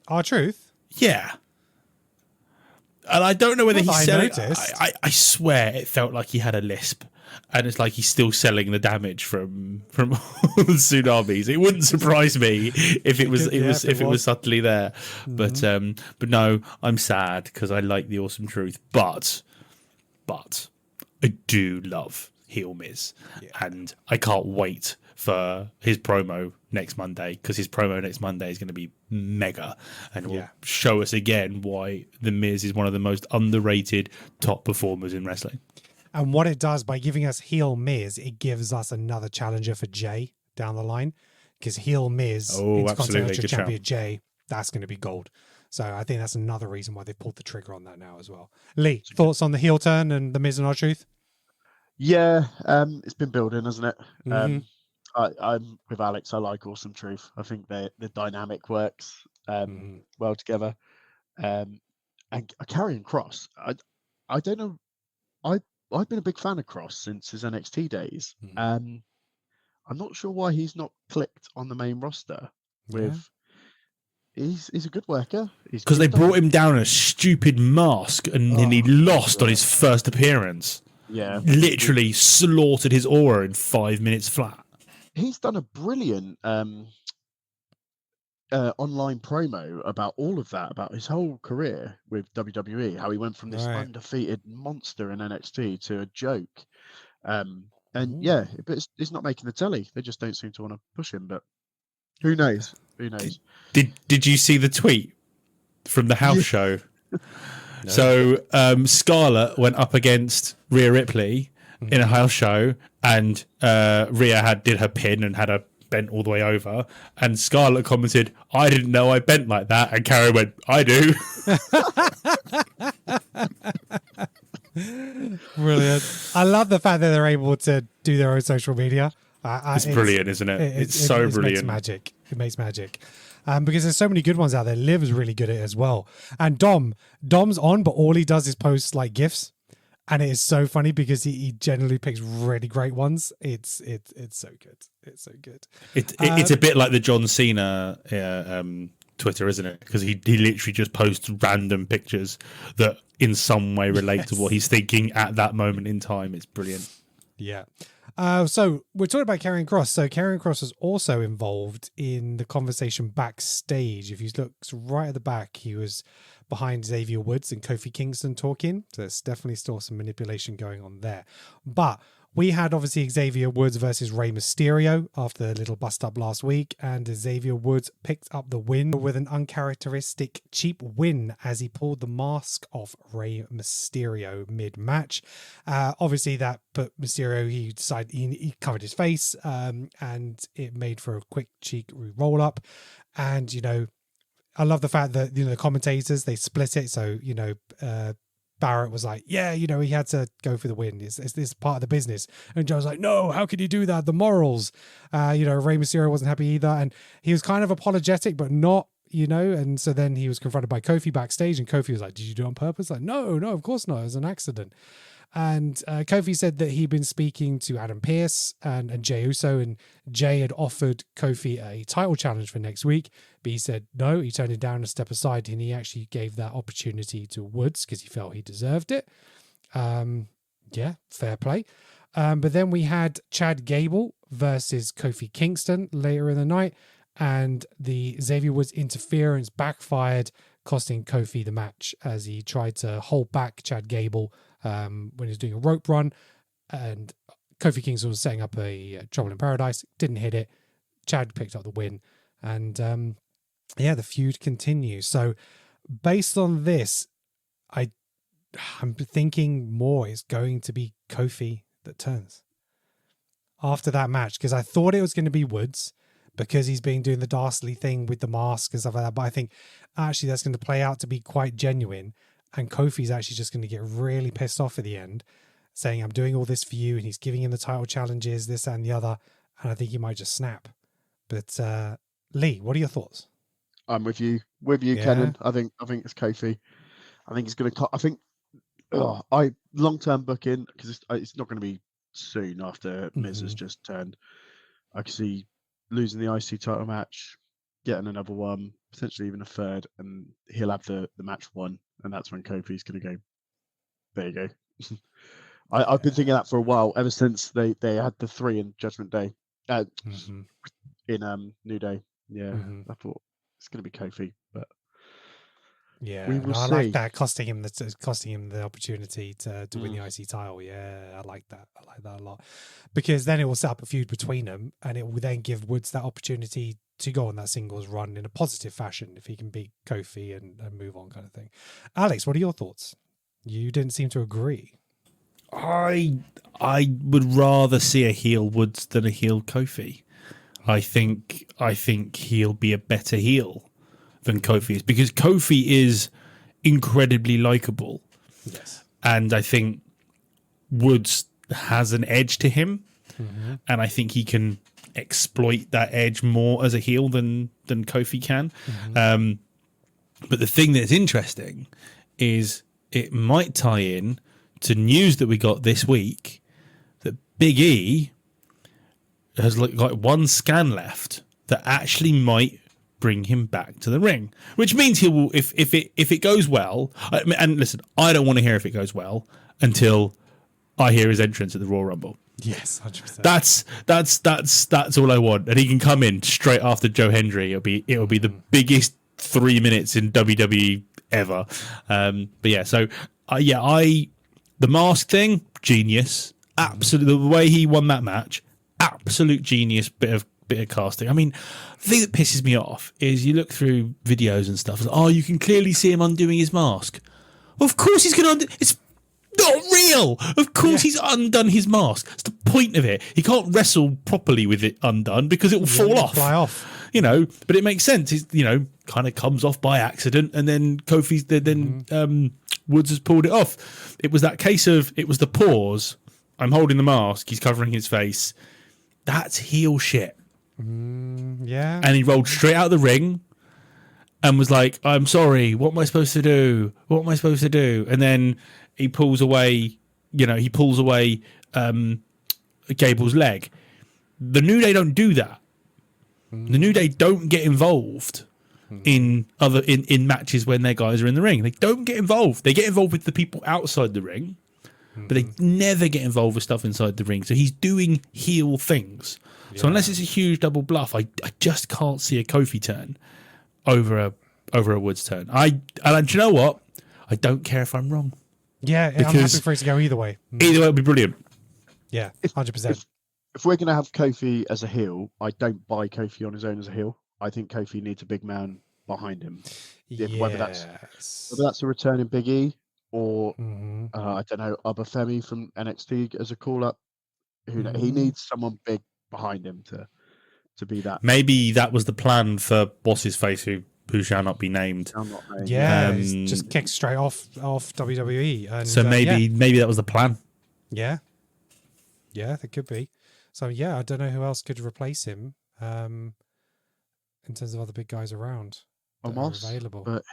R-Truth? Yeah. And I don't know whether he's selling. I swear it felt like he had a lisp, and it's like he's still selling the damage from all the tsunamis. It wouldn't surprise me if it was subtly there, but no, I'm sad because I like the Awesome Truth, but I do love heel Miz, and I can't wait for his promo next Monday, because his promo next Monday is going to be mega and will show us again why The Miz is one of the most underrated top performers in wrestling. And what it does by giving us heel Miz, it gives us another challenger for Jay down the line, because heel Miz, Intercontinental Champion Jay, that's going to be gold. So I think that's another reason why they pulled the trigger on that now as well. Lee, thoughts on the heel turn and The Miz and R-Truth? Yeah, it's been building, hasn't it? I'm with Alex. I like Awesome Truth. I think the dynamic works well together. and carrying Cross. I don't know. I've been a big fan of Cross since his NXT days. I'm not sure why he's not clicked on the main roster. He's a good worker. Because they brought him down in a stupid mask and then he lost on his first appearance. Yeah. Literally slaughtered his aura in 5 minutes flat. He's done a brilliant online promo about all of that, about his whole career with WWE, how he went from this undefeated monster in NXT to a joke. But it's not making the telly. They just don't seem to want to push him, but who knows? Who knows? Did you see the tweet from the house show? No. So Scarlett went up against Rhea Ripley in a house show, and Rhea did her pin and had her bent all the way over, and Scarlett commented, "I didn't know I bent like that," and Karen went, "I do." Brilliant. I love the fact that they're able to do their own social media. It's brilliant, isn't it? It's so brilliant. It makes magic. It makes magic. Because there's so many good ones out there. Liv is really good at it as well. And Dom's on, but all he does is post like GIFs. And it is so funny because he generally picks really great ones. It's so good. It's so good. It's a bit like the John Cena Twitter, isn't it? Because he literally just posts random pictures that in some way relate to what he's thinking at that moment in time. It's brilliant. Yeah. So we're talking about Karrion Kross. So Karrion Kross was also involved in the conversation backstage. If you look right at the back, he was behind Xavier Woods and Kofi Kingston talking. So there's definitely still some manipulation going on there. But we had obviously Xavier Woods versus Rey Mysterio after the little bust up last week, and Xavier Woods picked up the win with an uncharacteristic cheap win as he pulled the mask off Rey Mysterio mid-match. Obviously that put Mysterio, he decided he covered his face, and it made for a quick cheek roll-up. And, you know, I love the fact that, you know, the commentators, they split it. So, you know, Barrett was like, yeah, you know, he had to go for the win. Is this part of the business? And Joe's like, no, how could you do that? The morals. You know, Rey Mysterio wasn't happy either. And he was kind of apologetic, but not, you know. And so then he was confronted by Kofi backstage, and Kofi was like, did you do it on purpose? Like, no, of course not. It was an accident. And Kofi said that he'd been speaking to Adam Pearce and Jey Uso, and Jey had offered Kofi a title challenge for next week, but he said no, he turned it down a step aside, and he actually gave that opportunity to Woods because he felt he deserved it. Yeah, fair play. But then we had Chad Gable versus Kofi Kingston later in the night, and the Xavier Woods interference backfired, costing Kofi the match as he tried to hold back Chad Gable when he was doing a rope run, and Kofi Kingston was setting up a Trouble in Paradise, didn't hit it. Chad picked up the win, and the feud continues. So based on this, I'm thinking more is going to be Kofi that turns after that match, because I thought it was going to be Woods because he's been doing the dastardly thing with the mask and stuff like that, but I think actually that's going to play out to be quite genuine. And Kofi's actually just going to get really pissed off at the end, saying, I'm doing all this for you. And he's giving him the title challenges, this and the other. And I think he might just snap. But Lee, what are your thoughts? I'm with you, Kenan. I think it's Kofi. I think it's going to, I think, long-term booking, because it's not going to be soon after Miz has just turned. I can see losing the IC title match, getting another one, potentially even a third, and he'll have the match won. And that's when Kofi's going to go, there you go. I've been thinking that for a while, ever since they had the 3 in Judgment Day, in New Day. Yeah, I thought it's going to be Kofi, but yeah, we will I see. like that, costing him the opportunity to win the IC title. Yeah, I like that. I like that a lot, because then it will set up a feud between them, and it will then give Woods that opportunity to go on that singles run in a positive fashion if he can beat Kofi and move on, kind of thing. Alex, what are your thoughts? You didn't seem to agree. I would rather see a heel Woods than a heel Kofi. I think he'll be a better heel than Kofi is, because Kofi is incredibly likable. Yes. And I think Woods has an edge to him, and I think he can exploit that edge more as a heel than Kofi can. But the thing that's interesting is it might tie in to news that we got this week that Big E has like one scan left that actually might bring him back to the ring, which means he will, if it goes well. And listen, I don't want to hear if it goes well until I hear his entrance at the Royal Rumble. Yes, 100%. That's all I want, and he can come in straight after Joe Hendry. It'll be the biggest 3 minutes in WWE ever. But yeah, so the mask thing, genius, absolutely. The way he won that match, absolute genius. Bit of casting. I mean, the thing that pisses me off is you look through videos and stuff. You can clearly see him undoing his mask. Well, of course he's going to undo. It's not real. Of course he's undone his mask. That's the point of it. He can't wrestle properly with it undone because it will fall off. Fly off. But it makes sense. It's, kind of comes off by accident, and then Kofi's Woods has pulled it off. It was that case of it was the pause. I'm holding the mask. He's covering his face. That's heel shit. Yeah. And he rolled straight out of the ring and was like, I'm sorry, what am I supposed to do? What am I supposed to do? And then he pulls away, Gable's leg. The New Day don't do that. The New Day don't get involved in matches when their guys are in the ring. They don't get involved. They get involved with the people outside the ring, but they never get involved with stuff inside the ring. So he's doing heel things. So unless it's a huge double bluff, I just can't see a Kofi turn over a Woods turn. And do you know what? I don't care if I'm wrong. Yeah, I'm happy for it to go either way. Either way would be brilliant. Yeah, 100%. If we're going to have Kofi as a heel, I don't buy Kofi on his own as a heel. I think Kofi needs a big man behind him. Whether that's a return in Big E or I don't know, Obafemi from NXT as a call up. He needs someone big behind him to be that. Maybe that was the plan for what's his face who shall not be named. Yeah, just kicked straight off WWE. And, so maybe that was the plan. Yeah, that could be. So yeah, I don't know who else could replace him in terms of other big guys around. Omos, available. But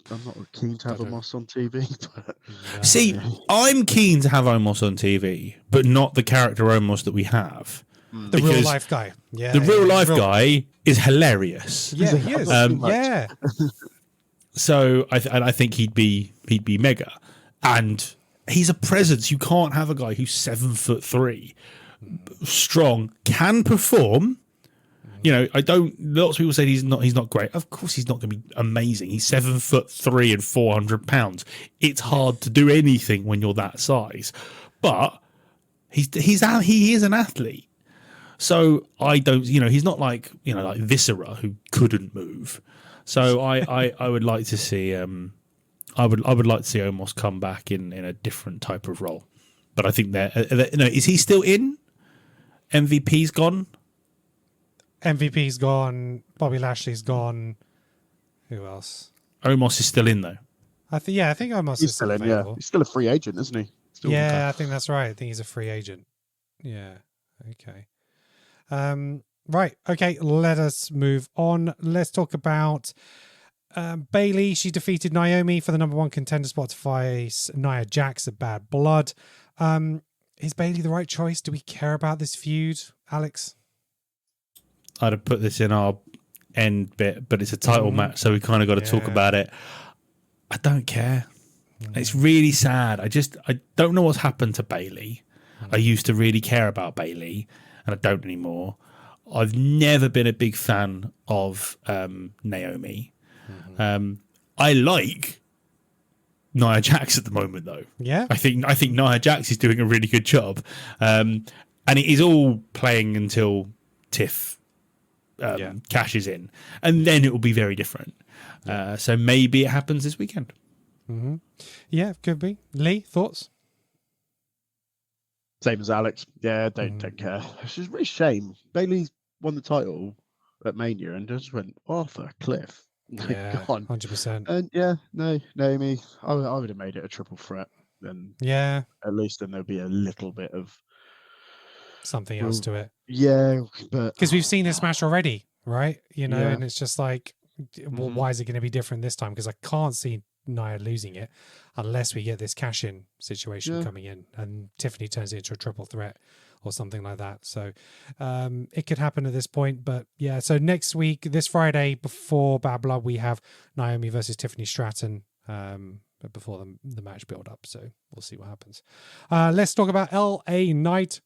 I'm not keen to have Omos on TV. But... See, I'm keen to have Omos on TV, but not the character Omos that we have. The real life guy. Yeah, the real life guy is hilarious. Yeah, he is. Yeah. So I think he'd be mega, and he's a presence. You can't have a guy who's 7'3", strong, can perform. Lots of people say he's not great. Of course, he's not going to be amazing. He's 7'3" and 400 pounds. It's hard to do anything when you're that size, but he is an athlete. So I don't, he's not like Viscera who couldn't move. So I would like to see, I would like to see Omos come back in a different type of role. But I think is he still in? MVP's gone. MVP's gone. Bobby Lashley's gone. Who else? Omos is still in though. I think Omos is still in. Available. Yeah, he's still a free agent, isn't he? I think that's right. I think he's a free agent. Yeah. Okay. Right. Okay. Let us move on. Let's talk about Bayley. She defeated Naomi for the number 1 contender spot to face Nia Jax at Bad Blood. Is Bayley the right choice? Do we care about this feud, Alex? I'd have put this in our end bit, but it's a title match, so we kind of got to talk about it. I don't care. It's really sad. I don't know what's happened to Bayley. I used to really care about Bayley, and I don't anymore. I've never been a big fan of Naomi. I like Nia Jax at the moment, though. Yeah, I think Nia Jax is doing a really good job, and it is all playing until Tiff cashes in, and then it will be very different. So maybe it happens this weekend. Yeah, could be. Lee, thoughts? Same as Alex. Yeah, don't care. It's just a really shame. Bayley won the title at Mania and just went off a cliff. Yeah, 100%. And Naomi, I would have made it a triple threat. Then at least then there'll be a little bit of something else to it. Yeah, but because we've seen this match already, right? And it's just like, well, why is it going to be different this time? Because I can't see Nia losing it, unless we get this cash-in situation coming in and Tiffany turns it into a triple threat or something like that. So it could happen at this point. But yeah, so next week, this Friday before Bad Blood, we have Naomi versus Tiffany Stratton before the match build up. So we'll see what happens. Let's talk about LA Knight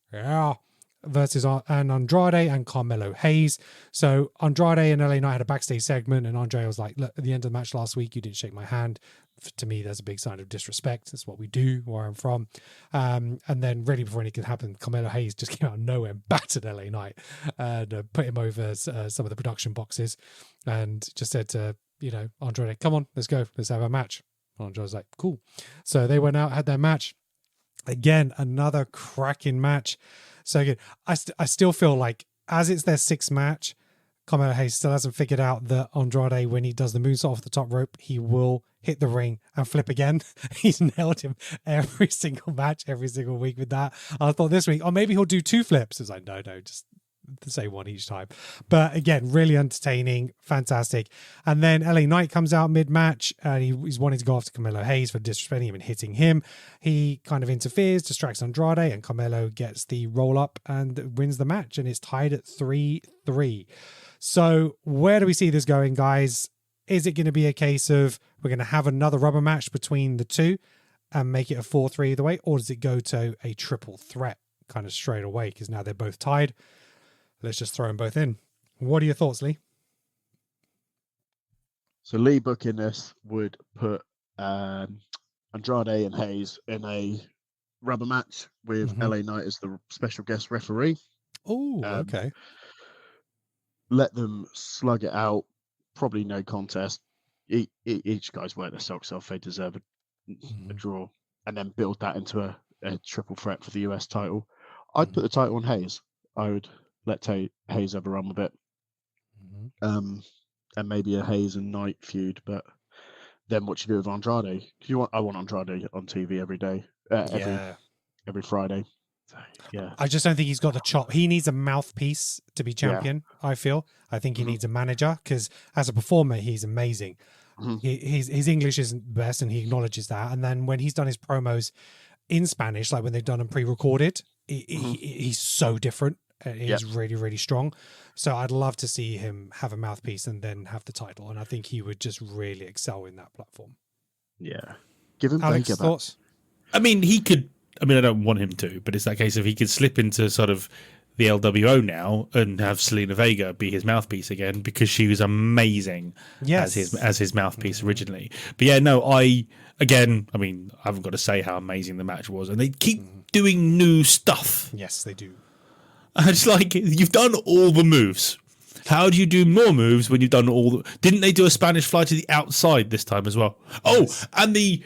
versus Andrade and Carmelo Hayes. So Andrade and LA Knight had a backstage segment, and Andre was like, look, at the end of the match last week, you didn't shake my hand. To me, that's a big sign of disrespect. That's what we do where I'm from. And then really before anything happened, Carmelo Hayes just came out of nowhere and battered LA Knight and put him over some of the production boxes and just said to, Andrade, come on, let's go. Let's have a match. Andrade was like, cool. So they went out, had their match. Again, another cracking match. So good. I still feel like as it's their sixth match, Carmelo Hayes still hasn't figured out that Andrade, when he does the moonsault off the top rope, he will hit the ring and flip again. He's nailed him every single match, every single week with that. I thought this week, maybe he'll do 2 flips. It's like, no, just the same one each time. But again, really entertaining, fantastic. And then LA Knight comes out mid-match and he's wanting to go after Carmelo Hayes for disrespecting him and hitting him. He kind of interferes, distracts Andrade, and Carmelo gets the roll-up and wins the match. And it's tied at 3-3. So where do we see this going, guys? Is it going to be a case of we're going to have another rubber match between the two and make it a 4-3 either way? Or does it go to a triple threat kind of straight away? Because now they're both tied. Let's just throw them both in. What are your thoughts, Lee? So Lee booking this would put Andrade and Hayes in a rubber match with LA Knight as the special guest referee. Oh, okay. Let them slug it out. Probably no contest. Each guy's worked their socks off. They deserve a draw. And then build that into a triple threat for the US title. I'd put the title on Hayes. I would let Hayes have a run with it. And maybe a Hayes and Knight feud. But then what you do with Andrade? I want Andrade on TV every day. Every Friday. So, yeah. I just don't think he's got the chop. He needs a mouthpiece to be champion, I feel. I think he needs a manager because as a performer, he's amazing. His English isn't best and he acknowledges that. And then when he's done his promos in Spanish, like when they've done them pre-recorded, he's so different. He's really, really strong. So I'd love to see him have a mouthpiece and then have the title. And I think he would just really excel in that platform. Yeah. Give him Alex, thoughts? I mean, he could. I mean, I don't want him to, but it's that case of he could slip into sort of the LWO now and have Selena Vega be his mouthpiece again because she was amazing as his mouthpiece originally. But yeah, no, I haven't got to say how amazing the match was, and they keep doing new stuff. Yes, they do. And it's like, you've done all the moves. How do you do more moves when you've done all the... Didn't they do a Spanish fly to the outside this time as well? Yes. Oh, and the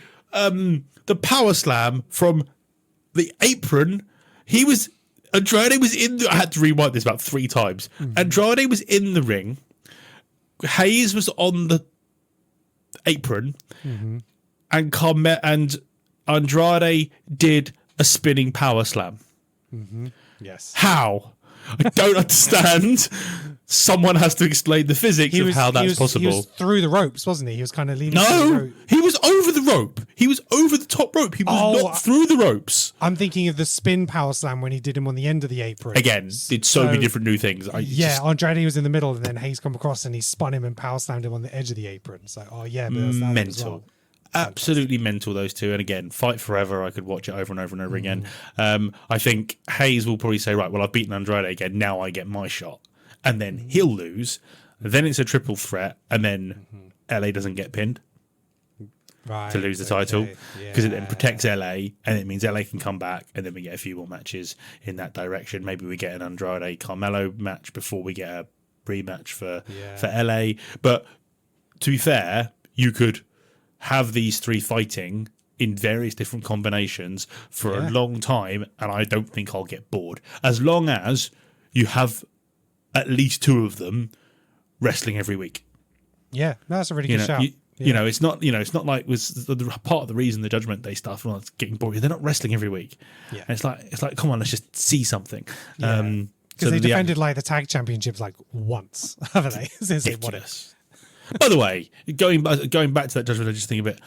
power slam from the apron, Andrade was in I had to rewind this about 3 times. Andrade was in the ring. Hayes was on the apron. And Andrade did a spinning power slam. Yes. How? I don't understand. Someone has to explain the physics of how that's possible. He was through the ropes, wasn't he? He was kind of leaning. No, he was over the rope. He was over the top rope. He was not through the ropes. I'm thinking of the spin power slam when he did him on the end of the apron. Again, did so many different new things. Andrade was in the middle, and then Hayes come across and he spun him and power slammed him on the edge of the apron. So, but that's that mental. as well. Absolutely mental, those two. And again, fight forever. I could watch it over and over and over again. I think Hayes will probably say, right, well, I've beaten Andrade again. Now I get my shot. And then he'll lose. Then it's a triple threat. And then LA doesn't get pinned to lose the title because it then protects LA. And it means LA can come back. And then we get a few more matches in that direction. Maybe we get an Andrade Carmelo match before we get a rematch for LA. But to be fair, you could have these 3 fighting in various different combinations for a long time, and I don't think I'll get bored. As long as you have at least 2 of them wrestling every week. Yeah, that's a really good shout. You know, it's not like was the part of the reason the Judgment Day stuff was getting boring. They're not wrestling every week. Yeah, and it's like come on, let's just see something. Because they defended like the tag championships like once, haven't they? Since they won it. By the way, going back to that Judgment Day just thing a bit,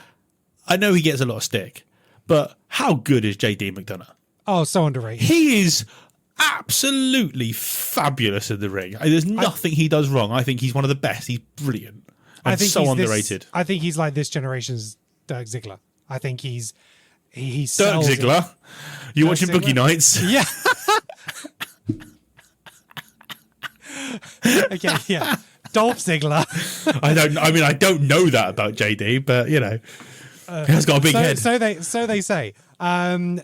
I know he gets a lot of stick, but how good is JD McDonough? Oh, so underrated. He is absolutely fabulous in the ring. There's nothing he does wrong. I think he's one of the best. He's brilliant. And I think so he's underrated. I think he's like this generation's Dirk Ziggler. I think he Dirk sells Ziggler. You watching Ziggler? Boogie Nights? Yeah. Okay, yeah. Dolph Ziggler. I don't know that about JD, but he has got a big head. So they say. I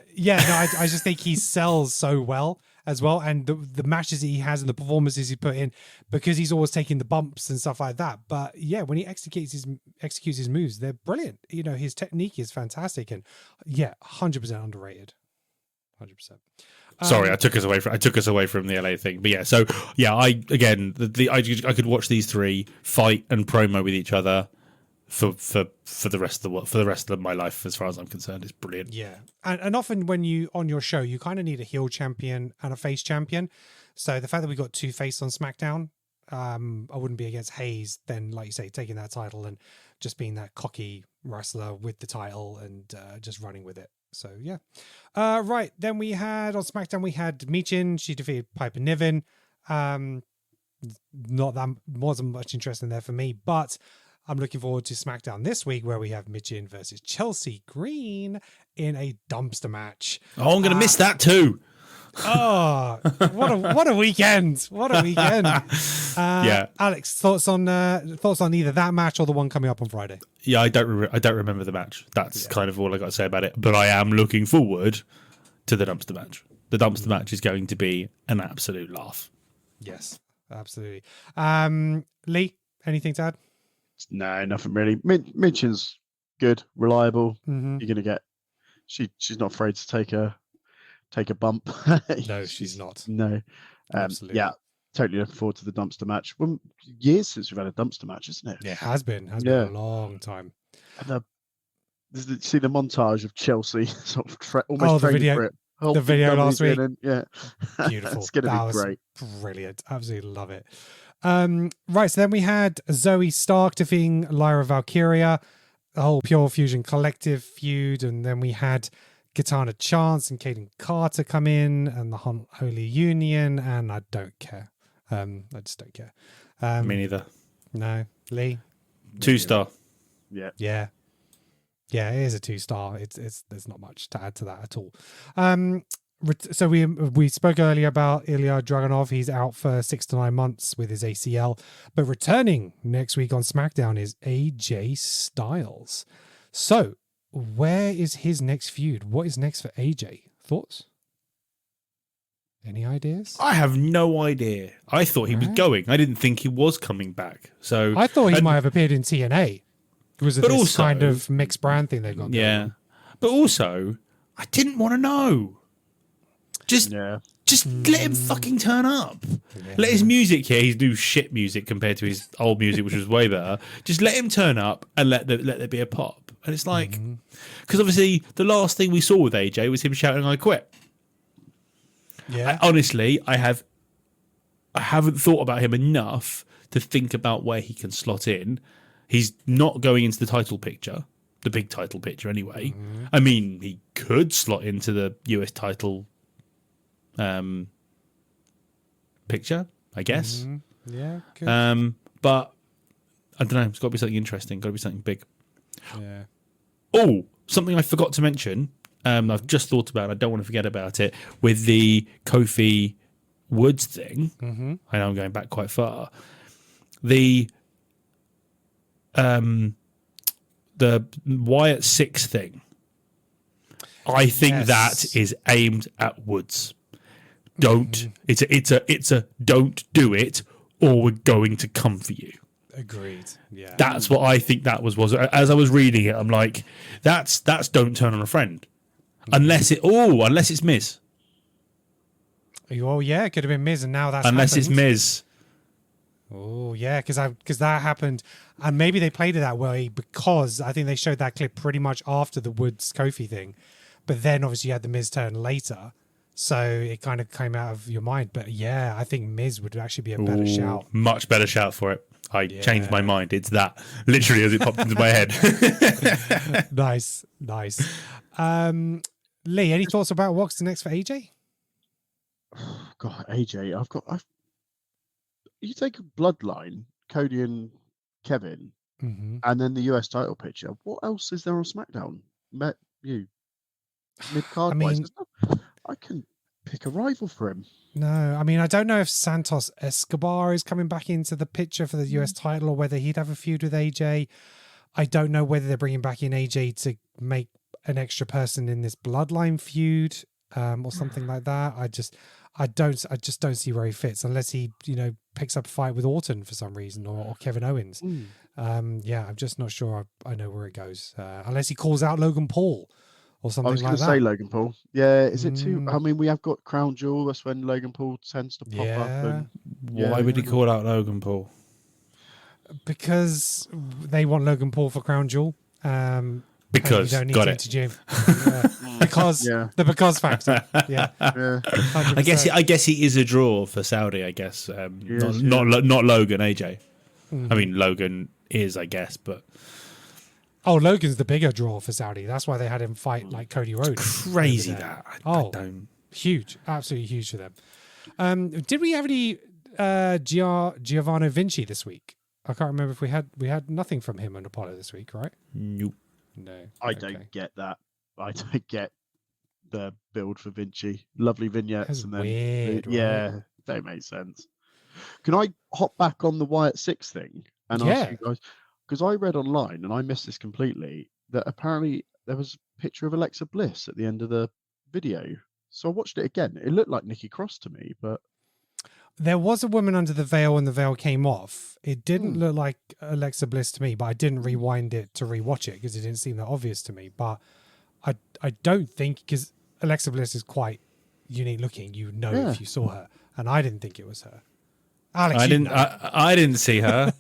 just think he sells so well as well, and the matches he has and the performances he put in, because he's always taking the bumps and stuff like that. But yeah, when he executes his moves, they're brilliant. His technique is fantastic, and 100% underrated. 100%. Sorry, I took us away from the LA thing, but I could watch these three fight and promo with each other for the rest of my life, as far as I'm concerned. It's brilliant. Yeah, and often when you on your show, you kind of need a heel champion and a face champion. So the fact that we got two face on SmackDown, I wouldn't be against Hayes then, like you say, taking that title and just being that cocky wrestler with the title and just running with it. So yeah. Right, then we had on SmackDown, we had Michin. She defeated Piper Niven. Not that wasn't much interest in there for me, but I'm looking forward to SmackDown this week, where we have Michin versus Chelsea Green in a dumpster match. Oh, I'm going to miss that too. Oh, what a weekend! What a weekend! Alex, thoughts on either that match or the one coming up on Friday? Yeah, I don't remember the match. That's kind of all I got to say about it. But I am looking forward to the dumpster match. The dumpster match is going to be an absolute laugh. Yes, absolutely. Lee, anything to add? No, nothing really. Minchin's good, reliable. Mm-hmm. You're gonna get. She's not afraid to take a bump. No, she's not. No. Absolutely. Yeah, totally looking forward to the dumpster match. Well, years since we've had a dumpster match, isn't it? Yeah, it has been a long time. And see the montage of Chelsea sort of almost the training video, for it. the video last week. Yeah, Beautiful. It's going to be great. Brilliant. Absolutely love it. Right, so then we had Zoe Stark defeating Lyra Valkyria, the whole Pure Fusion Collective feud, and then we had Katana Chance and Kaden Carter come in, and the Holy Union, and I don't care. I just don't care. Me neither. No, Lee. 2-star. Yeah. Yeah, it is a 2-star. It's there's not much to add to that at all. So we spoke earlier about Ilya Dragunov. He's out for 6 to 9 months with his ACL, but returning next week on SmackDown is AJ Styles. So where is his next feud? What is next for AJ? Thoughts? Any ideas? I have no idea. I thought he was going. I didn't think he was coming back. So I thought he might have appeared in TNA. Was it but this also, kind of mixed brand thing they've got? Yeah, going on? But also, I didn't want to know. Just let him fucking turn up. Yeah. Let his music here. His new shit music compared to his old music, which was way better. Just let him turn up and let there be a pop. And it's like, because obviously the last thing we saw with AJ was him shouting, "I quit." Yeah. I haven't thought about him enough to think about where he can slot in. He's not going into the title picture, the big title picture anyway. I mean, he could slot into the US title picture, I guess. Yeah. Good. But I don't know. It's got to be something interesting. Got to be something big. Yeah. Oh, something I forgot to mention. I've just thought about. I don't want to forget about it with the Kofi Woods thing. I know I'm going back quite far. The Wyatt 6 thing. I think that is aimed at Woods. Don't. It's a don't do it, or we're going to come for you. Agreed. Yeah. That's what I think that was. As I was reading it, I'm like, that's don't turn on a friend, unless it's Miz. Oh yeah, it could have been Miz, and now that's unless happened. It's Miz. Oh yeah, because that happened, and maybe they played it that way because I think they showed that clip pretty much after the Woods Kofi thing, but then obviously you had the Miz turn later, so it kind of came out of your mind. But yeah, I think Miz would actually be a better shout, much better shout for it. I changed my mind. It's that literally as it popped into my head. Nice. Lee, any thoughts about what's the next for AJ? God, AJ, you take a Bloodline, Cody and Kevin, and then the US title picture. What else is there on SmackDown? Mid card wise, I can pick a rival for him. No, I mean, I don't know if Santos Escobar is coming back into the picture for the US title or whether he'd have a feud with AJ. I don't know whether they're bringing back in AJ to make an extra person in this Bloodline feud or something like that. I just don't see where he fits unless he, picks up a fight with Orton for some reason or Kevin Owens. I'm just not sure I know where it goes unless he calls out Logan Paul or something like that. I was going to say Logan Paul. Yeah, is it too? I mean, we have got Crown Jewel. That's when Logan Paul tends to pop up. And, why would he call out Logan Paul? Because they want Logan Paul for Crown Jewel. Because you don't need got to it. Because the because factor. Yeah. I guess he is a draw for Saudi. I guess not Logan AJ. I mean Logan is, I guess, but Logan's the bigger draw for Saudi. That's why they had him fight like Codey Rhodes. It's crazy that. I don't. Huge, absolutely huge for them. Did we have any Giovanni Vinci this week? I can't remember if we had nothing from him on Apollo this week, right? Nope. No, I don't get that. I don't get the build for Vinci. Lovely vignettes, That's and then weird, right? Don't make sense. Can I hop back on the Wyatt Six thing and ask you guys? Because I read online and I missed this completely. That apparently there was a picture of Alexa Bliss at the end of the video. So I watched it again. It looked like Nikki Cross to me, but there was a woman under the veil and the veil came off. It didn't look like Alexa Bliss to me, but I didn't rewind it to rewatch it because it didn't seem that obvious to me. But I don't think, because Alexa Bliss is quite unique looking, if you saw her, and I didn't think it was her. Alex, I didn't see her.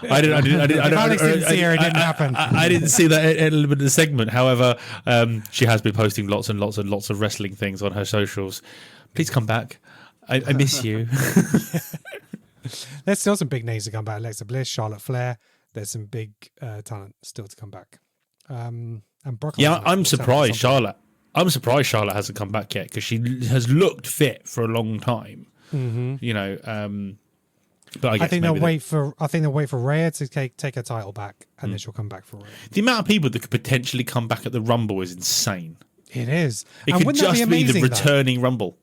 I didn't Alex didn't see her. It didn't happen. I didn't see that element of the segment. However, she has been posting lots and lots and lots of wrestling things on her socials. Please come back. I miss you. There's still some big names to come back. Alexa Bliss, Charlotte Flair. There's some big talent still to come back. And Brock. Yeah, I'm surprised Charlotte. I'm surprised Charlotte hasn't come back yet because she has looked fit for a long time. But I think they'll wait for Rhea to take her title back, and then she'll come back for Rhea. The amount of people that could potentially come back at the Rumble is insane. It is. It could just be the returning Rumble.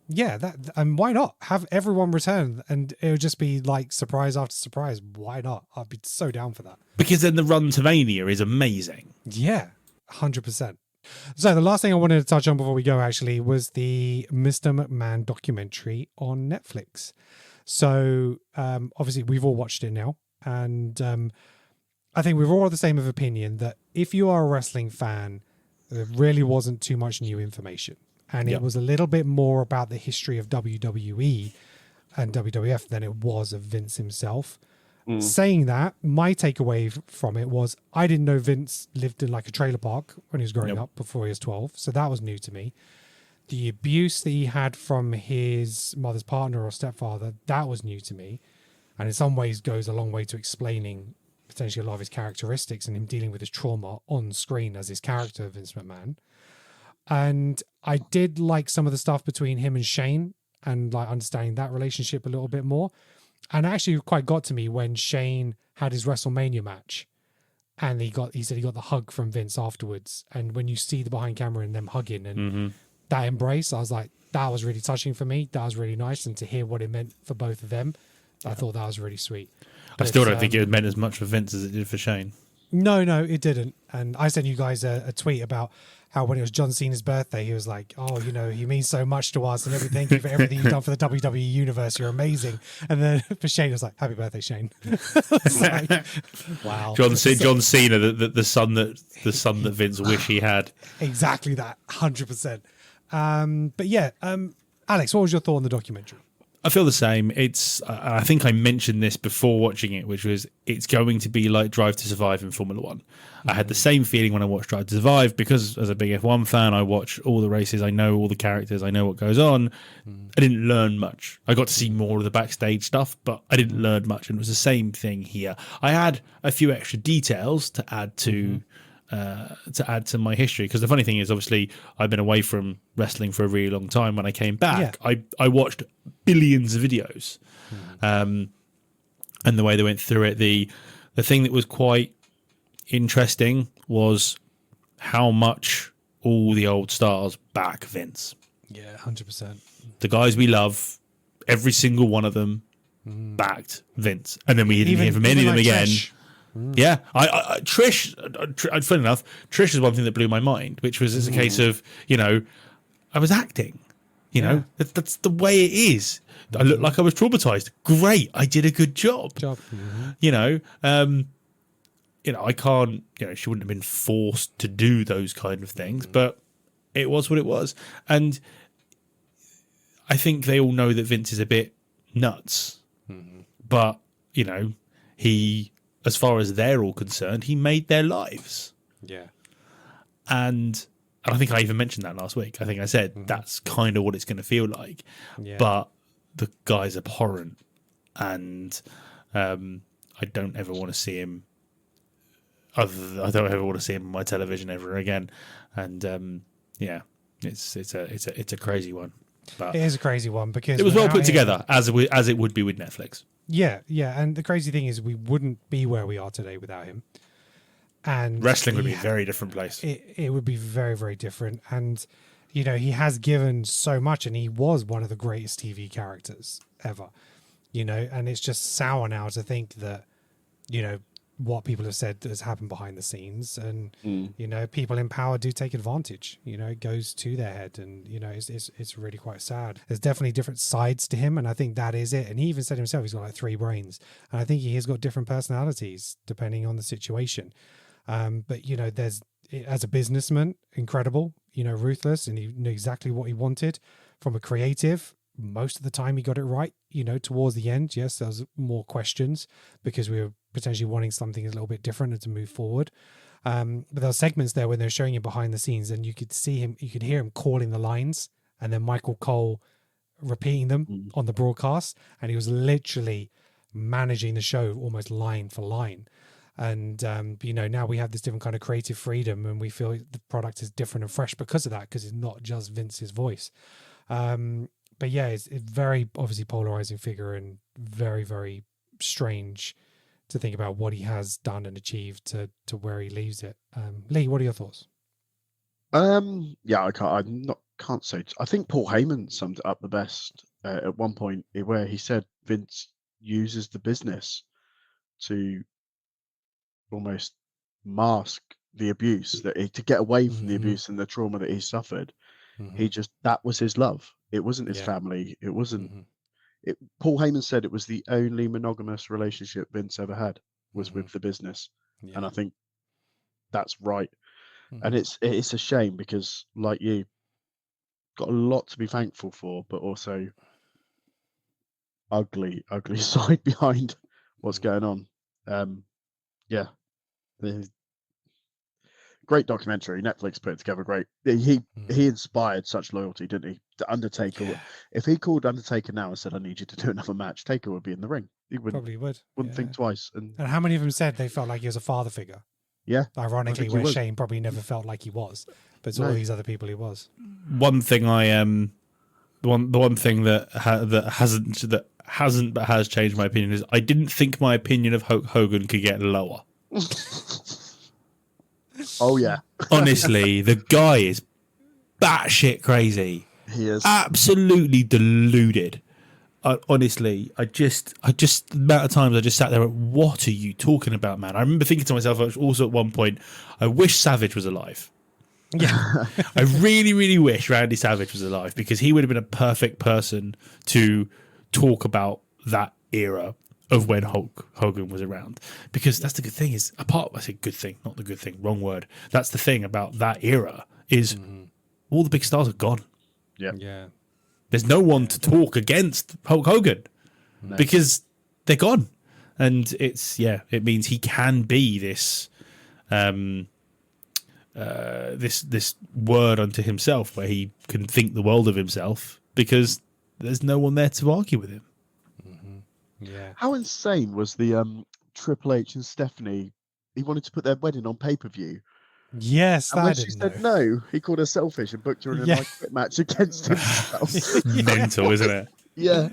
Yeah, and why not have everyone return, and it would just be like surprise after surprise. Why not? I'd be so down for that. Because then the run to Mania is amazing. Yeah, 100%. So the last thing I wanted to touch on before we go actually was the Mr. McMahon documentary on Netflix. So obviously we've all watched it now, and I think we're all the same of opinion that if you are a wrestling fan, there really wasn't too much new information. And it was a little bit more about the history of WWE and WWF than it was of Vince himself. Saying that, my takeaway from it was I didn't know Vince lived in like a trailer park when he was growing up before he was 12. So that was new to me. The abuse that he had from his mother's partner or stepfather, that was new to me. And in some ways goes a long way to explaining potentially a lot of his characteristics and him dealing with his trauma on screen as his character, Vince McMahon. And I did like some of the stuff between him and Shane and like understanding that relationship a little bit more. And actually quite got to me when Shane had his WrestleMania match and he said he got the hug from Vince afterwards. And when you see the behind camera and them hugging and that embrace, I was like, that was really touching for me. That was really nice. And to hear what it meant for both of them, I thought that was really sweet. But I still don't think it meant as much for Vince as it did for Shane. No, it didn't. And I sent you guys a tweet about how when it was John Cena's birthday, he was like, oh, he means so much to us and everything. Thank you for everything you've done for the WWE universe. You're amazing. And then for Shane, it was like, happy birthday, Shane. Like, wow. John Cena, the son that Vince wished he had. Exactly that, 100%. But yeah, Alex, what was your thought on the documentary? I feel the same. I think I mentioned this before watching it, which was it's going to be like Drive to Survive in Formula One. I had the same feeling when I watched Drive to Survive because as a big F1 fan, I watch all the races. I know all the characters. I know what goes on. I didn't learn much. I got to see more of the backstage stuff, but I didn't learn much. And it was the same thing here. I had a few extra details to add to my history, because the funny thing is, obviously, I've been away from wrestling for a really long time. When I came back, I watched billions of videos, and the way they went through it. The thing that was quite interesting was how much all the old stars back Vince. Yeah, 100%. The guys we love, every single one of them backed Vince, and then we didn't hear from any of them again. Trish. Yeah, Trish. Funny enough, Trish is one thing that blew my mind, which was it's a case of I was acting. That's the way it is. I looked like I was traumatized. Great, I did a good job. I can't. She wouldn't have been forced to do those kind of things, but it was what it was, and I think they all know that Vince is a bit nuts, but he. As far as they're all concerned, he made their lives. Yeah. And I think I even mentioned that last week. I think I said that's kind of what it's going to feel like. Yeah. But the guy's abhorrent. And I don't ever want to see him. I don't ever want to see him on my television ever again. And it's a crazy one. But it is a crazy one because it was well put together, as it would be with Netflix. Yeah, and the crazy thing is we wouldn't be where we are today without him. And wrestling would be a very different place. It would be very, very different. And, he has given so much, and he was one of the greatest TV characters ever, and it's just sour now to think that, what people have said has happened behind the scenes, and people in power do take advantage. It goes to their head, and it's really quite sad. There's definitely different sides to him, and I think that is it. And he even said himself he's got like 3 brains, and I think he has got different personalities depending on the situation. But there's, as a businessman, incredible, ruthless, and he knew exactly what he wanted. From a creative, most of the time he got it right. Towards the end, yes, there was more questions because we were potentially wanting something a little bit different and to move forward. But there were segments there when they're showing you behind the scenes, and you could see him, you could hear him calling the lines, and then Michael Cole repeating them on the broadcast, and he was literally managing the show almost line for line. And now we have this different kind of creative freedom, and we feel the product is different and fresh because of that, because it's not just Vince's voice. But yeah, it's a very obviously polarizing figure, and very, very strange to think about what he has done and achieved to where he leaves it. Lee, what are your thoughts? I can't say. I think Paul Heyman summed it up the best at one point, where he said Vince uses the business to almost mask the abuse, to get away from the abuse and the trauma that he suffered. That was his love. It wasn't his family. It wasn't. Paul Heyman said it was the only monogamous relationship Vince ever had was with the business, and I think that's right. And it's a shame because, like you, got a lot to be thankful for, but also ugly side behind what's going on. Great documentary. Netflix put it together great. He inspired such loyalty, didn't he? The Undertaker. If he called Undertaker now and said, "I need you to do another match," Taker would be in the ring. He Probably would. Wouldn't think twice. And how many of them said they felt like he was a father figure? Yeah. Ironically, where Shane probably never felt like he was, but it's all these other people he was. One thing the one thing that hasn't but has changed my opinion is I didn't think my opinion of Hulk Hogan could get lower. Oh yeah. Honestly, the guy is batshit crazy. He is absolutely deluded. Honestly, I just the amount of times I just sat there and what are you talking about, man? I remember thinking to myself also at one point, I wish Savage was alive. Yeah. I really, really wish Randy Savage was alive, because he would have been a perfect person to talk about that era of when Hulk Hogan was around. Because that's the good thing is, I say good thing, not the good thing, wrong word. That's the thing about that era is all the big stars are gone. Yeah. Yeah. There's no one to talk against Hulk Hogan because they're gone. And it means he can be this this word unto himself, where he can think the world of himself because there's no one there to argue with him. Yeah. How insane was the Triple H and Stephanie? He wanted to put their wedding on pay-per-view. Yes, And when she said no, he called her selfish and booked her in a quit match against himself. Mental, isn't it? Yeah.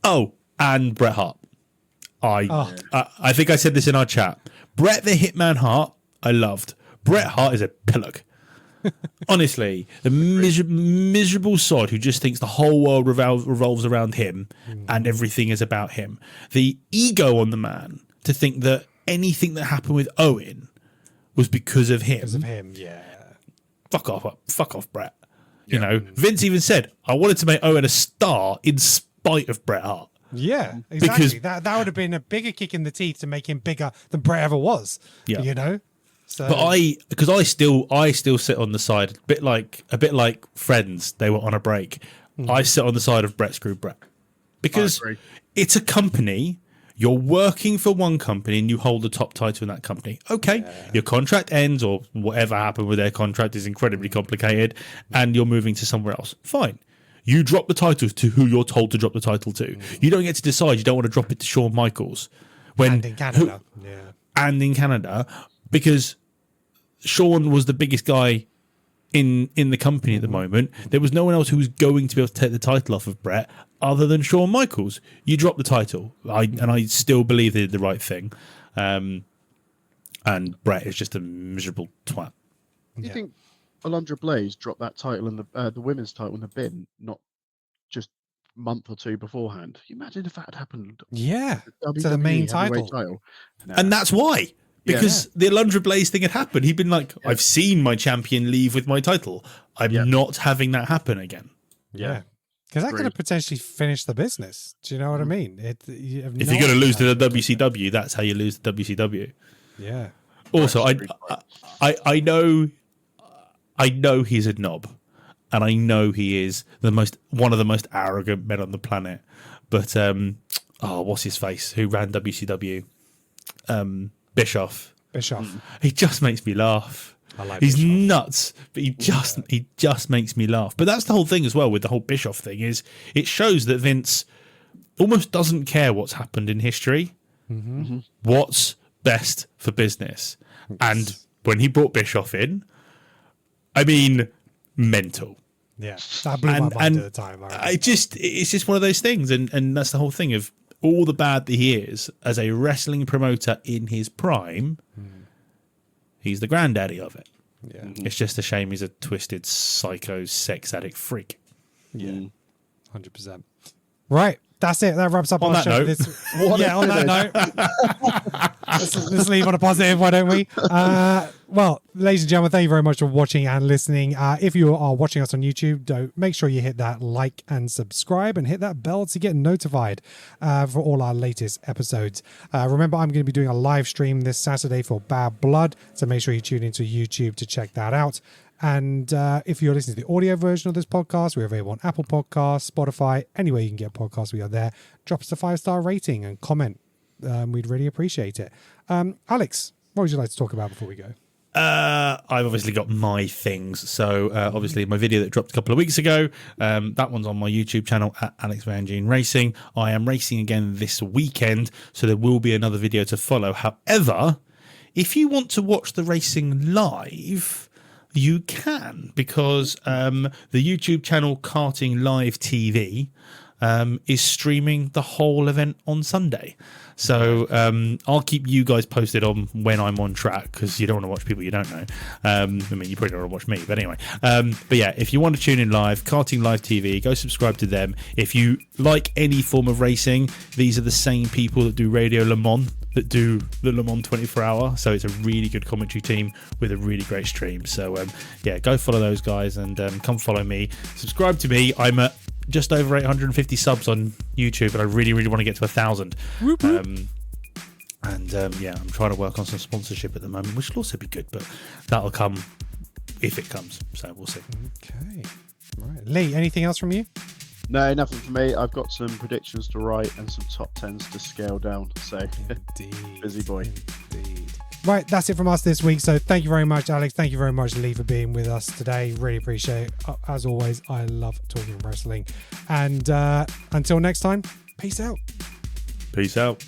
Oh, and Bret Hart. I think I said this in our chat. Bret the Hitman Hart, I loved. Bret Hart is a pillock. Honestly, the miserable sod who just thinks the whole world revolves around him and everything is about him. The ego on the man to think that anything that happened with Owen was because of him. Because of him, yeah. Fuck off, Bret. Yeah. You know, Vince even said, I wanted to make Owen a star in spite of Bret Hart. Yeah, exactly. That would have been a bigger kick in the teeth to make him bigger than Bret ever was. Yeah. You know? So, but I still sit on the side, a bit like Friends. They were on a break. I sit on the side of Bret screw Bret because it's a company. You're working for one company and you hold the top title in that company. Okay, your contract ends or whatever happened with their contract is incredibly complicated, and you're moving to somewhere else. Fine. You drop the title to who you're told to drop the title to. You don't get to decide. You don't want to drop it to Shawn Michaels. And in Canada. And in Canada, because Shawn was the biggest guy in the company at the moment. There was no one else who was going to be able to take the title off of Bret other than Shawn Michaels. You drop the title. I still believe they did the right thing. And Bret is just a miserable twat. Do you think Alundra Blaze dropped that title in the women's title in the bin, not just a month or two beforehand? Can you imagine if that had happened? Yeah, to the main title. No. And that's why. Because the Alundra Blaze thing had happened. He'd been like, I've seen my champion leave with my title. I'm not having that happen again. Yeah. Because that could have potentially finished the business. Do you know what I mean? If you're going to lose to the WCW, that's how you lose the WCW. Yeah. Also, I know he's a knob, and I know he is one of the most arrogant men on the planet. But what's his face? Who ran WCW? Bischoff. He just makes me laugh. He's Bischoff. Nuts, but he just makes me laugh. But that's the whole thing as well with the whole Bischoff thing, is it shows that Vince almost doesn't care what's happened in history. What's best for business. And when he brought Bischoff in, I mean, mental. Yeah, that blew my mind at the time. It's just one of those things, and that's the whole thing of all the bad that he is as a wrestling promoter in his prime. He's the granddaddy of it. Yeah, it's just a shame he's a twisted, psycho, sex addict freak. Yeah, 100%. Right. That's it. That wraps up on our show. On that note, let's leave on a positive, why don't we? Well, ladies and gentlemen, thank you very much for watching and listening. If you are watching us on YouTube, make sure you hit that like and subscribe and hit that bell to get notified for all our latest episodes. Remember, I'm going to be doing a live stream this Saturday for Bad Blood, so make sure you tune into YouTube to check that out. And if you're listening to the audio version of this podcast, we're available on Apple Podcasts, Spotify, anywhere you can get podcasts, we are there. Drop us a 5-star rating and comment. We'd really appreciate it. Alex, what would you like to talk about before we go? I've obviously got my things. So obviously my video that dropped a couple of weeks ago, that one's on my YouTube channel at Alex Van Gene Racing. I am racing again this weekend, so there will be another video to follow. However, if you want to watch the racing live, you can, because the YouTube channel Karting Live TV is streaming the whole event on Sunday. So I'll keep you guys posted on when I'm on track, because you don't want to watch people you don't know. I mean, you probably don't want to watch me, but anyway. But yeah, if you want to tune in live, Karting Live TV, go subscribe to them. If you like any form of racing, these are the same people that do Radio Le Mans, that do the Le Mans 24-hour. So it's a really good commentary team with a really great stream. So yeah, go follow those guys and come follow me. Subscribe to me. I'm at just over 850 subs on YouTube, and I really, really want to get to 1,000. Yeah, I'm trying to work on some sponsorship at the moment, which will also be good, but that'll come if it comes. So we'll see. Okay. All right. Lee, anything else from you? No, nothing for me. I've got some predictions to write and some top 10s to scale down. So, Indeed. busy boy. Indeed. Right, that's it from us this week. So thank you very much, Alex. Thank you very much, Lee, for being with us today. Really appreciate it. As always, I love talking wrestling. And until next time, peace out. Peace out.